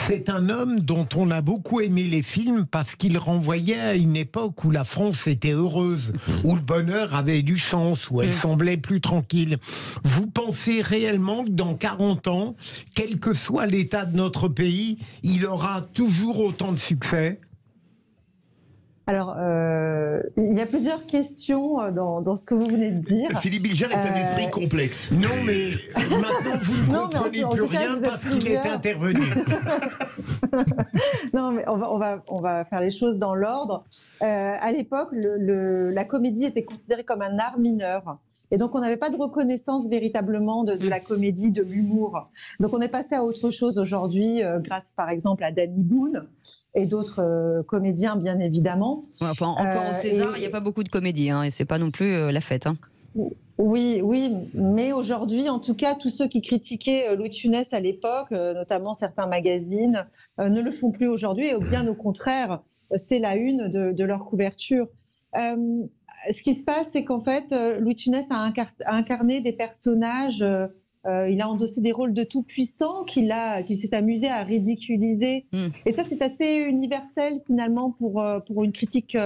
C'est un homme dont on a beaucoup aimé les films parce qu'il renvoyait à une époque où la France était heureuse, où le bonheur avait du sens, où elle semblait plus tranquille. Vous pensez réellement que dans 40 ans, quel que soit l'état de notre pays, il aura toujours autant de succès ? Alors, il y a plusieurs questions dans ce que vous venez de dire. Philippe Bilger est un esprit complexe. Non, mais maintenant vous ne comprenez plus rien parce qu'il est intervenu. Non, mais on va faire les choses dans l'ordre. À l'époque, la comédie était considérée comme un art mineur. Et donc, on n'avait pas de reconnaissance véritablement de la comédie, de l'humour. Donc, on est passé à autre chose aujourd'hui, grâce par exemple à Danny Boone et d'autres comédiens, bien évidemment. Enfin, encore au César, il n'y a pas beaucoup de comédie, et c'est pas non plus la fête. Oui, mais aujourd'hui, en tout cas, tous ceux qui critiquaient Louis de Funès à l'époque, notamment certains magazines, ne le font plus aujourd'hui, et bien au contraire, c'est la une de leur couverture. Ce qui se passe, c'est qu'en fait, Louis de Funès a incarné des personnages, il a endossé des rôles de tout-puissant qu'il s'est amusé à ridiculiser. Et ça, c'est assez universel finalement pour une critique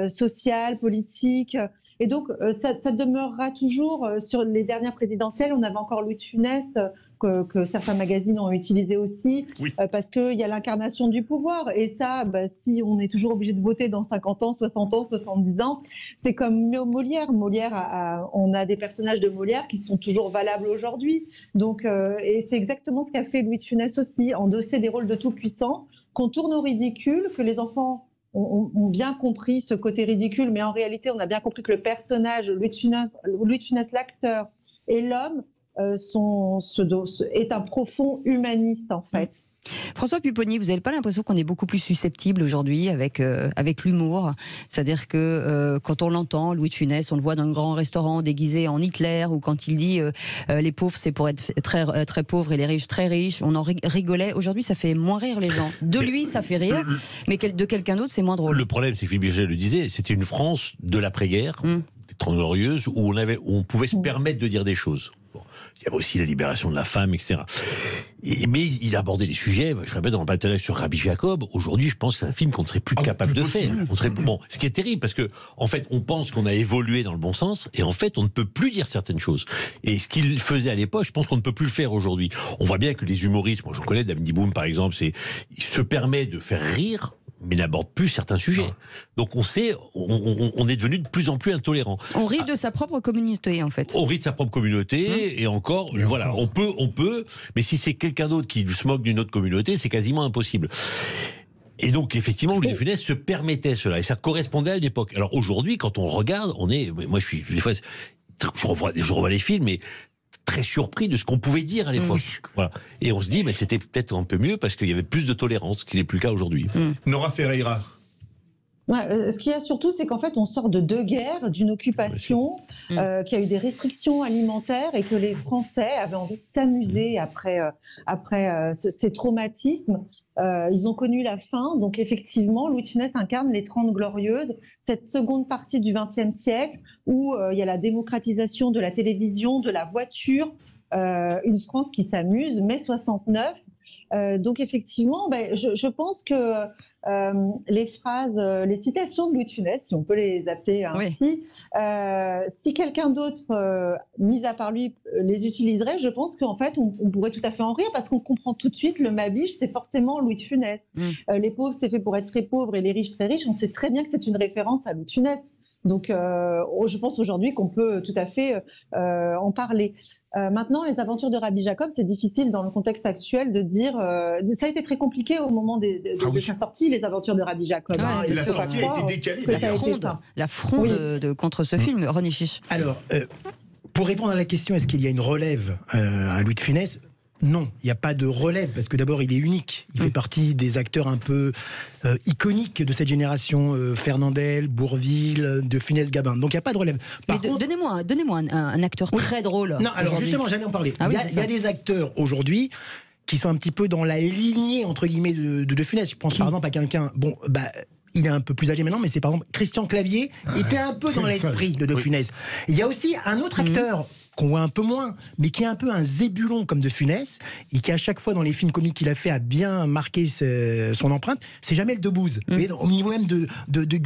sociale, politique. Et donc, ça demeurera toujours sur les dernières présidentielles. On avait encore Louis de Funès, que certains magazines ont utilisé aussi, parce qu'il y a l'incarnation du pouvoir. Et ça, si on est toujours obligé de voter dans 50 ans, 60 ans, 70 ans, c'est comme Molière. On a des personnages de Molière qui sont toujours valables aujourd'hui. Donc, et c'est exactement ce qu'a fait Louis de Funès aussi, endosser des rôles de tout-puissant, qu'on tourne au ridicule, que les enfants ont bien compris ce côté ridicule, mais en réalité, on a bien compris que le personnage, Louis de Funès, l'acteur, et l'homme est un profond humaniste en fait. François Pupponi, vous n'avez pas l'impression qu'on est beaucoup plus susceptible aujourd'hui avec l'humour? C'est-à-dire que quand on l'entend, Louis de Funès, on le voit dans un grand restaurant déguisé en Hitler, ou quand il dit les pauvres c'est pour être très, très pauvres et les riches très riches, on en rigolait. Aujourd'hui ça fait moins rire les gens. De lui ça fait rire, mais de quelqu'un d'autre c'est moins drôle. Le problème c'est que Philippe Birget le disait, c'était une France de l'après-guerre, des Trente Glorieuses, où on pouvait se permettre de dire des choses. Bon. Il y avait aussi la libération de la femme, etc. Mais il a abordé les sujets, je répète, dans le bataille sur Rabbi Jacob. Aujourd'hui, je pense que c'est un film qu'on ne serait plus capable de faire. Bon, ce qui est terrible, parce que, en fait, on pense qu'on a évolué dans le bon sens, et en fait, on ne peut plus dire certaines choses. Et ce qu'il faisait à l'époque, je pense qu'on ne peut plus le faire aujourd'hui. On voit bien que les humoristes, moi j'en connais, David Boom par exemple, il se permet de faire rire, mais n'aborde plus certains sujets. Donc on est devenu de plus en plus intolérant. On rit de sa propre communauté, en fait. On rit de sa propre communauté, et encore, voilà, on peut, mais si c'est quelqu'un d'autre qui se moque d'une autre communauté, c'est quasiment impossible. Et donc, effectivement, Louis de Funès se permettait cela, et ça correspondait à l'époque. Alors aujourd'hui, quand on regarde, moi des fois, je revois les films, mais très surpris de ce qu'on pouvait dire à l'époque. Voilà. Et on se dit, mais c'était peut-être un peu mieux parce qu'il y avait plus de tolérance, ce qui n'est plus le cas aujourd'hui. Nora Ferreira. Ouais, ce qu'il y a surtout, c'est qu'en fait, on sort de deux guerres, d'une occupation, qu'il y a eu des restrictions alimentaires et que les Français avaient envie de s'amuser après ces traumatismes. Ils ont connu la faim, donc effectivement, Louis de Funès incarne les 30 Glorieuses, cette seconde partie du XXe siècle où il y a la démocratisation de la télévision, de la voiture, une France qui s'amuse, mai 69. Donc effectivement, je pense que les phrases, les citations de Louis de Funès, si on peut les appeler ainsi, si quelqu'un d'autre, mis à part lui, les utiliserait, je pense qu'en fait, on pourrait tout à fait en rire parce qu'on comprend tout de suite le Mabiche, c'est forcément Louis de Funès. Les pauvres, c'est fait pour être très pauvres et les riches très riches. On sait très bien que c'est une référence à Louis de Funès. Donc, je pense aujourd'hui qu'on peut tout à fait en parler. Maintenant, les aventures de Rabbi Jacob, c'est difficile dans le contexte actuel de dire. Ça a été très compliqué au moment de sa sortie, les aventures de Rabbi Jacob. La sortie a été décalée. La fronde contre ce film, René Chiche. Alors, pour répondre à la question, est-ce qu'il y a une relève à Louis de Funès ? Non, il n'y a pas de relève, parce que d'abord, il est unique. Il fait partie des acteurs un peu iconiques de cette génération, Fernandel, Bourvil, de Funès-Gabin. Donc, il n'y a pas de relève. Mais donnez-moi un acteur très drôle. Non, alors justement, j'allais en parler. Il y a des acteurs aujourd'hui qui sont un petit peu dans la lignée, entre guillemets, de Funès. Je pense par exemple à quelqu'un... il est un peu plus âgé maintenant, mais c'est par exemple Christian Clavier, était un peu dans l'esprit de Funès. Il y a aussi un autre acteur qu'on voit un peu moins, mais qui est un peu un zébulon comme de Funès, et qui à chaque fois dans les films comiques qu'il a fait a bien marqué son empreinte, c'est Jamel Debbouze. Mais au niveau même du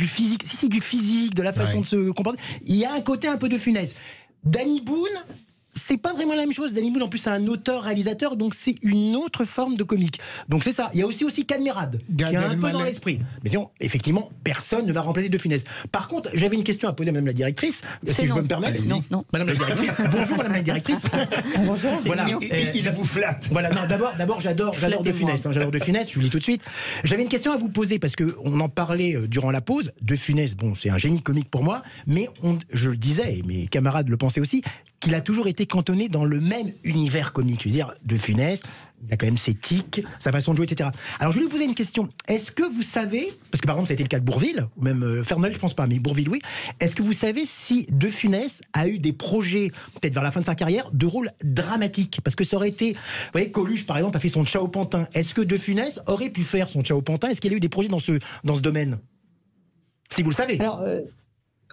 physique, du physique, de la façon de se comporter, il y a un côté un peu de Funès. Danny Boone, c'est pas vraiment la même chose. Danny Boone, en plus, c'est un auteur-réalisateur, donc c'est une autre forme de comique. Donc c'est ça. Il y a aussi Cadmerade, qui est un peu dans l'esprit. Mais sinon, effectivement, personne ne va remplacer de Funès. Par contre, j'avais une question à poser à Madame la directrice, si je peux me permettre. Non. Madame la directrice. Bonjour, Madame la directrice. Bonjour. Voilà. Il vous flatte. Voilà. Non, d'abord, j'adore de Funès. J'adore de Funès. Je vous le dis tout de suite. J'avais une question à vous poser parce que on en parlait durant la pause. De Funès, bon, c'est un génie comique pour moi, mais je le disais, et mes camarades le pensaient aussi, qu'il a toujours été cantonné dans le même univers comique. Je veux dire, de Funès, il a quand même ses tics, sa façon de jouer, etc. Alors, je voulais vous poser une question. Est-ce que vous savez, parce que par exemple, ça a été le cas de Bourvil, ou même Fernandel, je pense pas, mais Bourvil, oui. Est-ce que vous savez si De Funès a eu des projets, peut-être vers la fin de sa carrière, de rôle dramatique? Parce que ça aurait été, vous voyez, Coluche, par exemple, a fait son Ciao Pantin. Est-ce que De Funès aurait pu faire son Ciao Pantin? Est-ce qu'il a eu des projets dans ce domaine? Si vous le savez. Alors,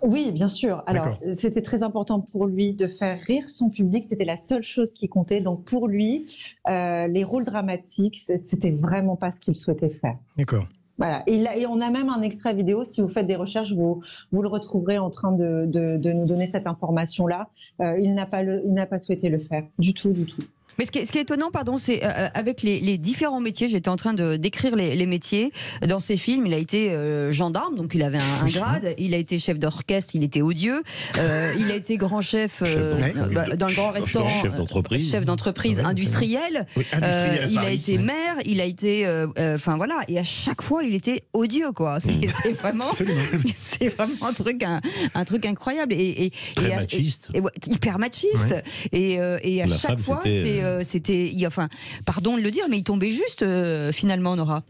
oui, bien sûr. Alors, c'était très important pour lui de faire rire son public. C'était la seule chose qui comptait. Donc, pour lui, les rôles dramatiques, c'était vraiment pas ce qu'il souhaitait faire. D'accord. Voilà. Et on a même un extrait vidéo. Si vous faites des recherches, vous le retrouverez en train de nous donner cette information-là. Il n'a pas souhaité le faire. Du tout. Mais ce qui est étonnant, pardon, c'est avec les différents métiers, j'étais en train de décrire les métiers dans ces films. Il a été gendarme, donc il avait un grade. Il a été chef d'orchestre, il était odieux. Il a été grand chef dans le grand restaurant. Chef d'entreprise industriel. Oui, industriel il a été maire, il a été, enfin voilà. Et à chaque fois, il était odieux, quoi. C'est vraiment, c'est vraiment un truc incroyable très machiste. Hyper machiste. Et à chaque fois, enfin, pardon de le dire, mais il tombait juste finalement, Nora.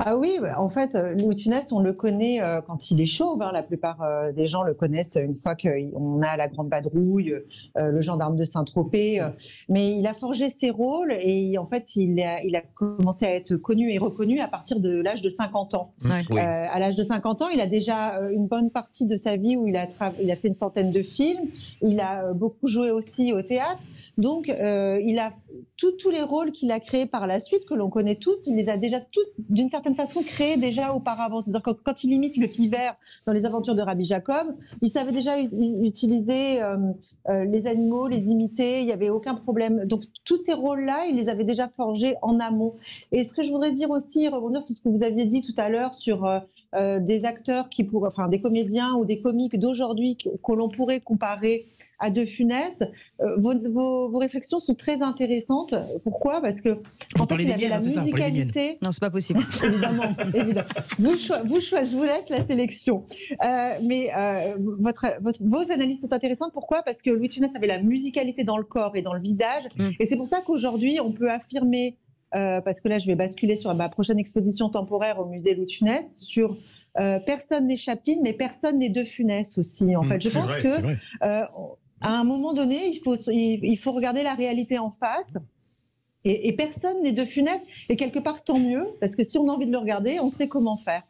Ah oui, en fait, Louis de Funès, on le connaît quand il est chauve. La plupart des gens le connaissent une fois qu'on a la Grande Vadrouille, le gendarme de Saint-Tropez. Mais il a forgé ses rôles et en fait, il a commencé à être connu et reconnu à partir de l'âge de 50 ans. Ouais. À l'âge de 50 ans, il a déjà une bonne partie de sa vie où il a fait une centaine de films. Il a beaucoup joué aussi au théâtre. Donc, il a tous les rôles qu'il a créés par la suite, que l'on connaît tous, il les a déjà tous, d'une certaine façon, créés déjà auparavant. C'est-à-dire que quand il imite le pivert dans les aventures de Rabbi Jacob, il savait déjà utiliser les animaux, les imiter, il n'y avait aucun problème. Donc, tous ces rôles-là, il les avait déjà forgés en amont. Et ce que je voudrais dire aussi, rebondir sur ce que vous aviez dit tout à l'heure sur des acteurs des comédiens ou des comiques d'aujourd'hui que l'on pourrait comparer à De Funès. Vos réflexions sont très intéressantes. Pourquoi ? Parce que en fait, il avait la musicalité. Non, c'est pas possible. Évidemment. Je vous laisse la sélection. Mais vos analyses sont intéressantes. Pourquoi ? Parce que Louis de Funès avait la musicalité dans le corps et dans le visage. Et c'est pour ça qu'aujourd'hui, on peut affirmer, parce que là, je vais basculer sur ma prochaine exposition temporaire au musée Louis de Funès, sur personne n'est Chaplin, mais personne n'est De Funès aussi. En fait, je pense que à un moment donné, il faut regarder la réalité en face. Et personne n'est De Funès. Et quelque part, tant mieux, parce que si on a envie de le regarder, on sait comment faire.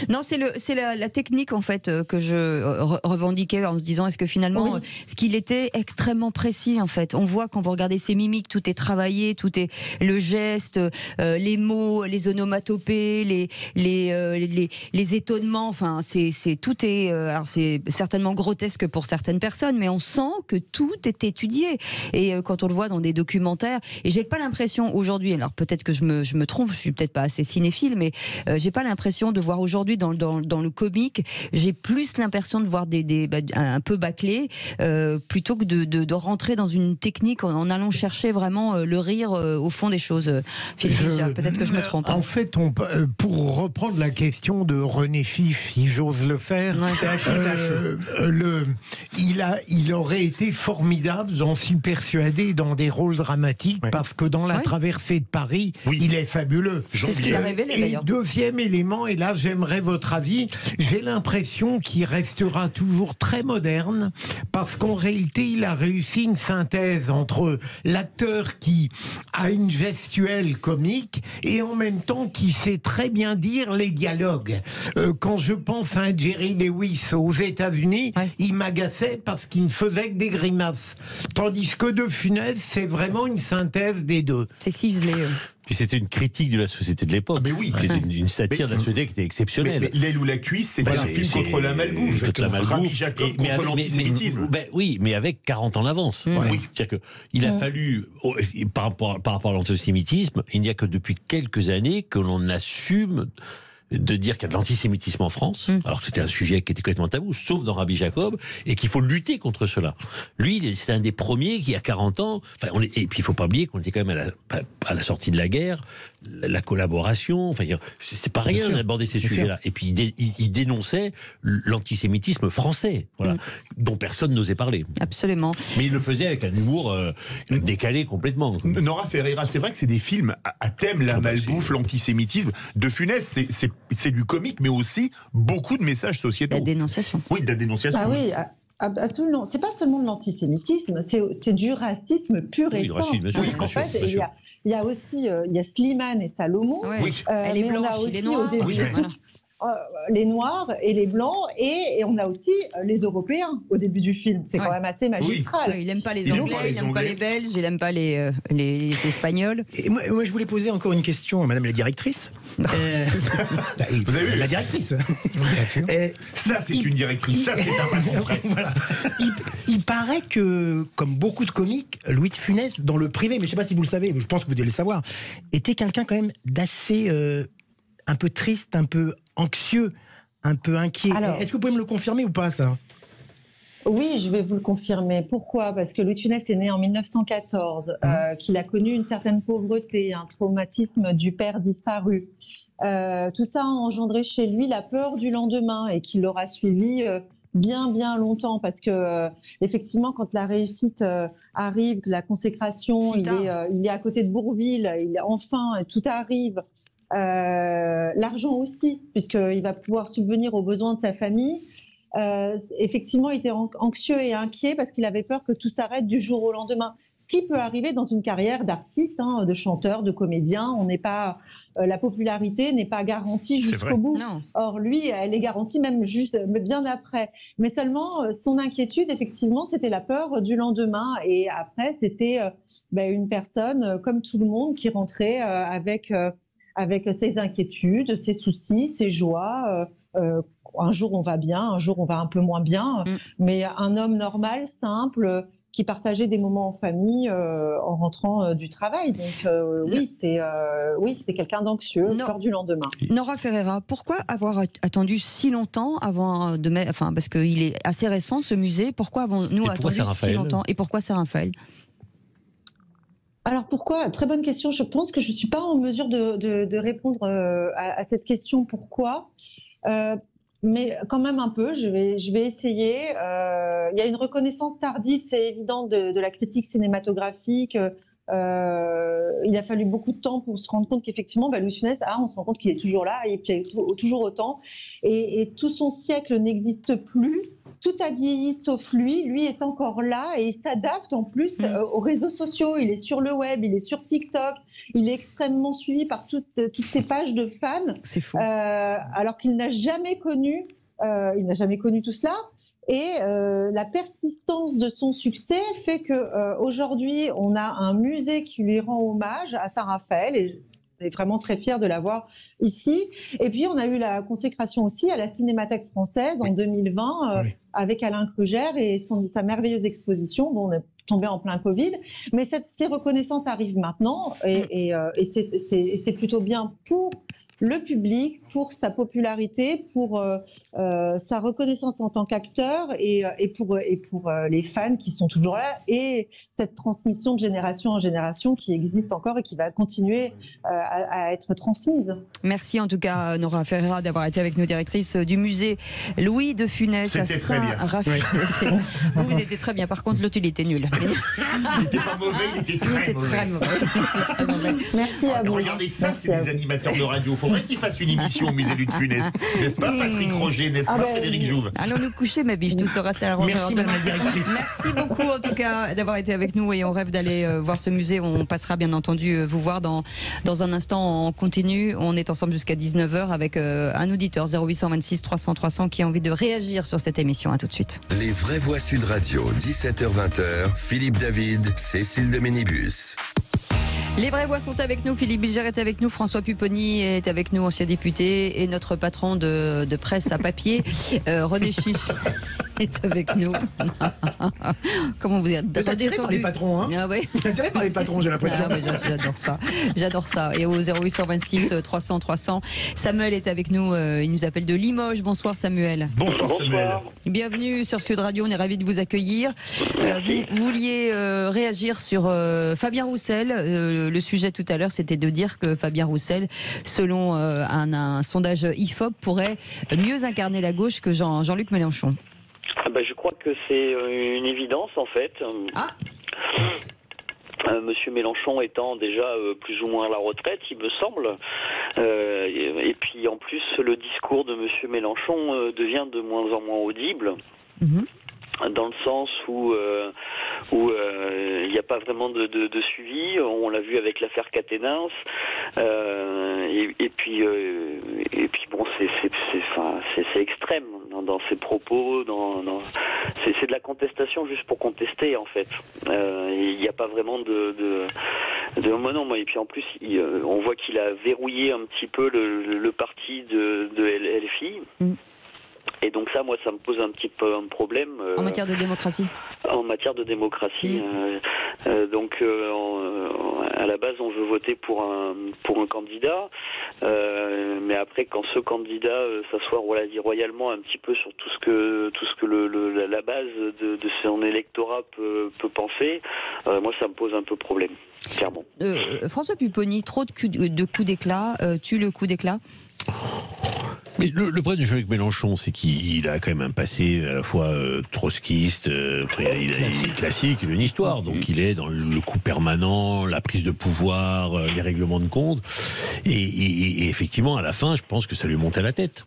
Non, c'est la technique en fait que je revendiquais en se disant est-ce que finalement ce qu'il était extrêmement précis en fait. On voit quand vous regardez ses mimiques, tout est travaillé, tout est le geste, les mots, les onomatopées, les étonnements. Enfin, tout est. Alors c'est certainement grotesque pour certaines personnes, mais on sent que tout est étudié. Et quand on le voit dans des documentaires, et j'ai pas l'impression aujourd'hui. Alors peut-être que je me trompe, je suis peut-être pas assez cinéphile, mais j'ai pas l'impression de voir aujourd'hui dans le comique, j'ai plus l'impression de voir un peu bâclé plutôt que de rentrer dans une technique en allant chercher vraiment le rire au fond des choses. Peut-être que je me trompe. En fait, pour reprendre la question de René Chiche, si j'ose le faire, il aurait été formidable, j'en suis persuadé, dans des rôles dramatiques, parce que dans La Traversée de Paris, il est fabuleux. C'est ce qu'il a révélé d'ailleurs. Et deuxième élément, et là j'aimerais votre avis, j'ai l'impression qu'il restera toujours très moderne, parce qu'en réalité il a réussi une synthèse entre l'acteur qui a une gestuelle comique et en même temps qui sait très bien dire les dialogues. Quand je pense à un Jerry Lewis aux États-Unis, il m'agaçait parce qu'il ne faisait que des grimaces, tandis que De Funès, c'est vraiment une synthèse des deux. C'est ciselé. Puis c'était une critique de la société de l'époque. C'était une satire de la société qui était exceptionnelle. Mais L'aile ou la cuisse, c'est un film contre la malbouffe. Rabbi Jacob contre l'antisémitisme. Oui, mais avec 40 ans d'avance. C'est-à-dire qu'il a fallu, par rapport à l'antisémitisme, il n'y a que depuis quelques années que l'on assume de dire qu'il y a de l'antisémitisme en France, alors que c'était un sujet qui était complètement tabou, sauf dans Rabbi Jacob, et qu'il faut lutter contre cela. Lui, c'était un des premiers qui, à 40 ans, et puis il ne faut pas oublier qu'on était quand même à la sortie de la guerre, la collaboration, enfin, c'est pas rien d'aborder ces sujets-là. Et puis il dénonçait l'antisémitisme français, dont personne n'osait parler. Absolument. Mais il le faisait avec un humour décalé complètement. Nora Ferreira, c'est vrai que c'est des films à thème, la malbouffe, l'antisémitisme. De Funès, c'est du comique, mais aussi beaucoup de messages sociétaux. La dénonciation. Oui, de la dénonciation. Ah oui, absolument. C'est pas seulement de l'antisémitisme, c'est du racisme pur et simple. En fait, il y a aussi Slimane et Salomon. Elle est blanche, il est noir. les Noirs et les Blancs, et on a aussi les Européens au début du film. C'est quand même assez magistral. Oui, il n'aime pas les Anglais, il n'aime pas les Belges, il n'aime pas les Espagnols. Et moi, je voulais poser encore une question à Madame la directrice. Vous avez vu la directrice. Ça, c'est une directrice. Ça, c'est un patron de presse. Voilà. Il paraît que, comme beaucoup de comiques, Louis de Funès, dans le privé, mais je ne sais pas si vous le savez, je pense que vous devez le savoir, était quelqu'un quand même d'assez un peu triste, un peu anxieux, un peu inquiet. Est-ce que vous pouvez me le confirmer ou pas, ça ? Oui, je vais vous le confirmer. Pourquoi ? Parce que Louis de Funès est né en 1914, qu'il a connu une certaine pauvreté, un traumatisme du père disparu. Tout ça a engendré chez lui la peur du lendemain et qui l'aura suivi bien longtemps, parce que effectivement, quand la réussite arrive, la consécration, il est à côté de Bourvil, tout arrive. L'argent aussi, puisqu'il va pouvoir subvenir aux besoins de sa famille. Effectivement, il était anxieux et inquiet parce qu'il avait peur que tout s'arrête du jour au lendemain. Ce qui peut arriver dans une carrière d'artiste, de chanteur, de comédien. La popularité n'est pas garantie jusqu'au bout. Non. Or, lui, elle est garantie même bien après. Mais seulement, son inquiétude, effectivement, c'était la peur du lendemain. Et après, c'était une personne, comme tout le monde, qui rentrait avec ses inquiétudes, ses soucis, ses joies. Un jour on va bien, un jour on va un peu moins bien, mais un homme normal, simple, qui partageait des moments en famille en rentrant du travail. Donc c'était quelqu'un d'anxieux, peur du lendemain. Nora Ferreira, pourquoi avoir attendu si longtemps avant de mettre, parce qu'il est assez récent ce musée, pourquoi avons-nous attendu si longtemps et pourquoi Saint-Raphaël ? Alors pourquoi ? Très bonne question. Je pense que je ne suis pas en mesure de répondre à cette question. Pourquoi ? Mais quand même un peu, je vais essayer. Il y a une reconnaissance tardive, c'est évident, de la critique cinématographique. Il a fallu beaucoup de temps pour se rendre compte qu'effectivement, Louis de Funès, on se rend compte qu'il est toujours là et qu'il est toujours autant. Et tout son siècle n'existe plus. Tout a vieilli sauf lui. Lui est encore là et il s'adapte en plus aux réseaux sociaux. Il est sur le web, il est sur TikTok. Il est extrêmement suivi par toutes ces pages de fans. C'est fou. Alors qu'il n'a jamais connu tout cela. Et la persistance de son succès fait qu'aujourd'hui, on a un musée qui lui rend hommage à Saint-Raphaël. Et on est vraiment très fiers de l'avoir ici. Et puis, on a eu la consécration aussi à la Cinémathèque française en 2020 avec Alain Krugère et sa merveilleuse exposition. Bon, on est tombé en plein Covid. Mais ces reconnaissances arrivent maintenant et c'est plutôt bien pour le public, pour sa popularité, pour sa reconnaissance en tant qu'acteur et pour les fans qui sont toujours là et cette transmission de génération en génération qui existe encore et qui va continuer à être transmise. Merci en tout cas Nora Ferreira d'avoir été avec nous, directrice du musée Louis de Funès à Saint-Raphaël. Vous étiez très bien, par contre l'autre il était nul. Il n'était pas mauvais, il était très mauvais. Merci à vous. Regardez ça, c'est des animateurs de radio. Faudrait qu'ils fassent une émission au musée Louis de Funès. N'est-ce pas Patrick Roger, n'est-ce pas Frédéric Jouve? Allons nous coucher ma biche, tout sera s'arranger. Merci madame la directrice. Merci beaucoup en tout cas d'avoir été avec nous et on rêve d'aller voir ce musée. On passera bien entendu vous voir dans un instant. On continue, on est ensemble jusqu'à 19h avec un auditeur 0826 300 300 qui a envie de réagir sur cette émission. À tout de suite. Les vraies voix Sud Radio, 17h-20h, Philippe David, Cécile de Ménibus. Les vraies voix sont avec nous, Philippe Bilger est avec nous, François Pupponi est avec nous, ancien député, et notre patron de presse à papier, René Chiche, est avec nous. Comment vous êtes attiré par les patrons, hein? Ah ouais. Attiré par les patrons, j'ai l'impression. Ah, j'adore ça. Et au 0826 300 300, Samuel est avec nous, il nous appelle de Limoges. Bonsoir Samuel. Bonsoir Samuel. Bienvenue sur Sud Radio, on est ravis de vous accueillir. Vous vouliez réagir sur Fabien Roussel. Le sujet tout à l'heure, c'était de dire que Fabien Roussel, selon un sondage IFOP, pourrait mieux incarner la gauche que Jean-Luc Mélenchon. Je crois que c'est une évidence en fait. Monsieur Mélenchon étant déjà plus ou moins à la retraite, il me semble. Et puis en plus, le discours de Monsieur Mélenchon devient de moins en moins audible. Dans le sens où il n'y a pas vraiment de suivi. On l'a vu avec l'affaire Caténins. Et puis bon, c'est extrême dans ses propos, c'est de la contestation juste pour contester en fait. Il n'y a pas vraiment non, et puis en plus on voit qu'il a verrouillé un petit peu le parti de LFI. Et donc ça, moi, ça me pose un petit peu un problème. En matière de démocratie. En matière de démocratie. Donc, à la base, on veut voter pour un candidat, mais après, quand ce candidat s'assoit royalement un petit peu sur tout ce que la base de son électorat peut penser, moi, ça me pose un peu problème, clairement. François Pupponi, trop de coups d'éclat, tue le coup d'éclat. Mais le problème de Jean-Luc Mélenchon, c'est qu'il a quand même un passé à la fois trotskiste, il est classique, il a une histoire, donc il est dans le coup permanent, la prise de pouvoir, les règlements de compte, et effectivement, à la fin, je pense que ça lui monte à la tête.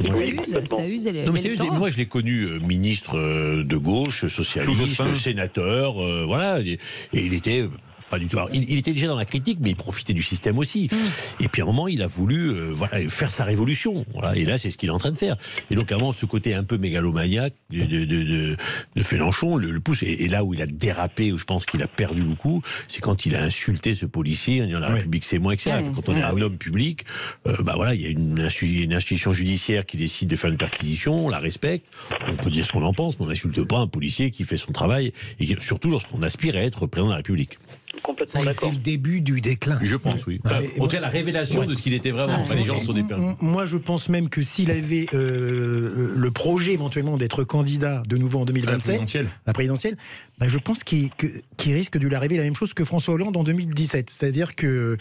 Et ça use l'électorat. Moi, je l'ai connu ministre de gauche, socialiste, sénateur, voilà, et il était... Pas du tout. Alors, il était déjà dans la critique, mais il profitait du système aussi. Et puis à un moment, il a voulu faire sa révolution. Voilà. Et là, c'est ce qu'il est en train de faire. Et donc, à un moment, ce côté un peu mégalomaniaque de Mélenchon le pousse. Et là où il a dérapé, où je pense qu'il a perdu beaucoup, c'est quand il a insulté ce policier en disant la République, c'est moi, etc. Quand on est un homme public, il y a une institution judiciaire qui décide de faire une perquisition, on la respecte, on peut dire ce qu'on en pense, mais on n'insulte pas un policier qui fait son travail, et surtout lorsqu'on aspire à être président de la République. Complètement d'accord. Ça a été le début du déclin. Je pense, oui. Au cas la révélation de ce qu'il était vraiment. Les gens sont déperdus. Moi, je pense même que s'il avait le projet éventuellement d'être candidat de nouveau en 2027, la présidentielle, je pense qu'il risque de lui arriver la même chose que François Hollande en 2017. C'est-à-dire que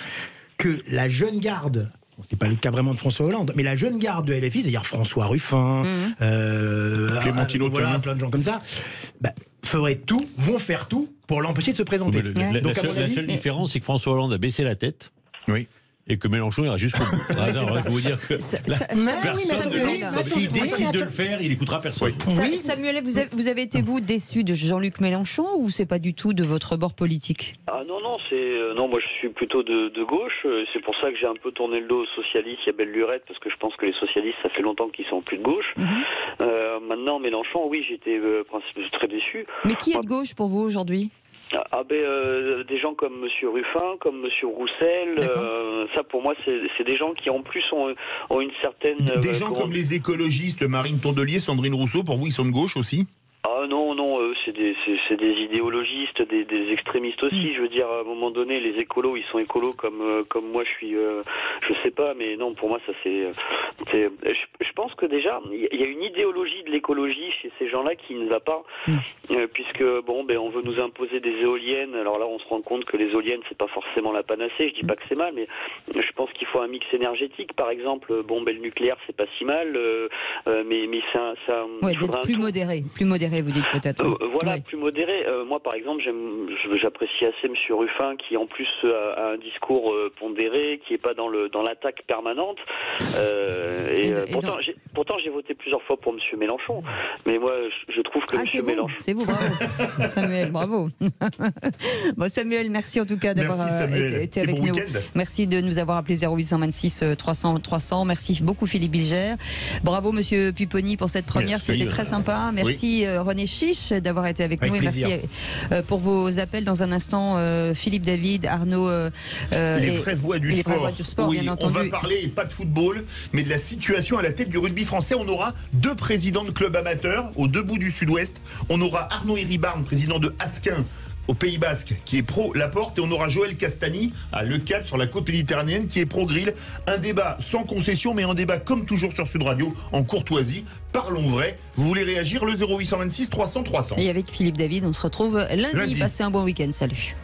la jeune garde... c'est pas le cas vraiment de François Hollande, mais la jeune garde de LFI, c'est-à-dire François Ruffin, Clémentine Autain, plein de gens comme ça, vont faire tout pour l'empêcher de se présenter. La seule différence, c'est que François Hollande a baissé la tête. Oui. Et que Mélenchon ira jusqu'au bout. Je vous dire que s'il décide de le faire, il n'écoutera personne. Samuel, vous avez été déçu de Jean-Luc Mélenchon ou c'est pas du tout de votre bord politique? Non, moi je suis plutôt de gauche. C'est pour ça que j'ai un peu tourné le dos aux socialistes. Il y a belle lurette parce que je pense que les socialistes, ça fait longtemps qu'ils sont plus de gauche. Maintenant, Mélenchon, oui, j'étais très déçu. Mais qui est de gauche pour vous aujourd'hui? Des gens comme Monsieur Ruffin, comme Monsieur Roussel, ça pour moi c'est des gens qui en plus ont une certaine... Des gens comme les écologistes, Marine Tondelier, Sandrine Rousseau, pour vous ils sont de gauche aussi? Ah non, c'est des idéologistes, des extrémistes aussi. Je veux dire, à un moment donné, les écolos, ils sont écolos comme moi je suis. Je sais pas, mais non, pour moi, ça c'est. Je pense que déjà, il y a une idéologie de l'écologie chez ces gens-là qui ne va pas, puisque on veut nous imposer des éoliennes. Alors là, on se rend compte que les éoliennes, c'est pas forcément la panacée. Je dis pas que c'est mal, mais je pense qu'il faut un mix énergétique. Par exemple, le nucléaire, c'est pas si mal, mais ça. Ouais, d'être plus modéré, vous dites peut-être. Plus modéré. Moi, par exemple, j'apprécie assez M. Ruffin, qui en plus a un discours pondéré, qui est pas dans l'attaque permanente. Pourtant, j'ai voté plusieurs fois pour M. Mélenchon, mais moi, je trouve que M. Mélenchon. C'est vous, bravo, Samuel, bravo. Samuel, merci en tout cas d'avoir été avec nous. Merci de nous avoir appelé 0826 300 300. Merci beaucoup Philippe Bilger. Bravo Monsieur Pupponi pour cette première, c'était très sympa. Merci René Chiche d'avoir été avec nous et merci pour vos appels. Dans un instant, Philippe David, Arnaud, les vraies voix du sport. Bien entendu. On va parler pas de football, mais de la situation à la tête du rugby français. On aura 2 présidents de clubs amateurs aux 2 bouts du Sud-Ouest. On aura Arnaud Héribarne, président de Asquin au Pays Basque, qui est pro Laporte, et on aura Joël Castagny à Le Cap sur la côte méditerranéenne, qui est pro Grill. Un débat sans concession, mais un débat comme toujours sur Sud Radio, en courtoisie. Parlons vrai. Vous voulez réagir? Le 0826 300 300. Et avec Philippe David, on se retrouve lundi. Passez un bon week-end. Salut.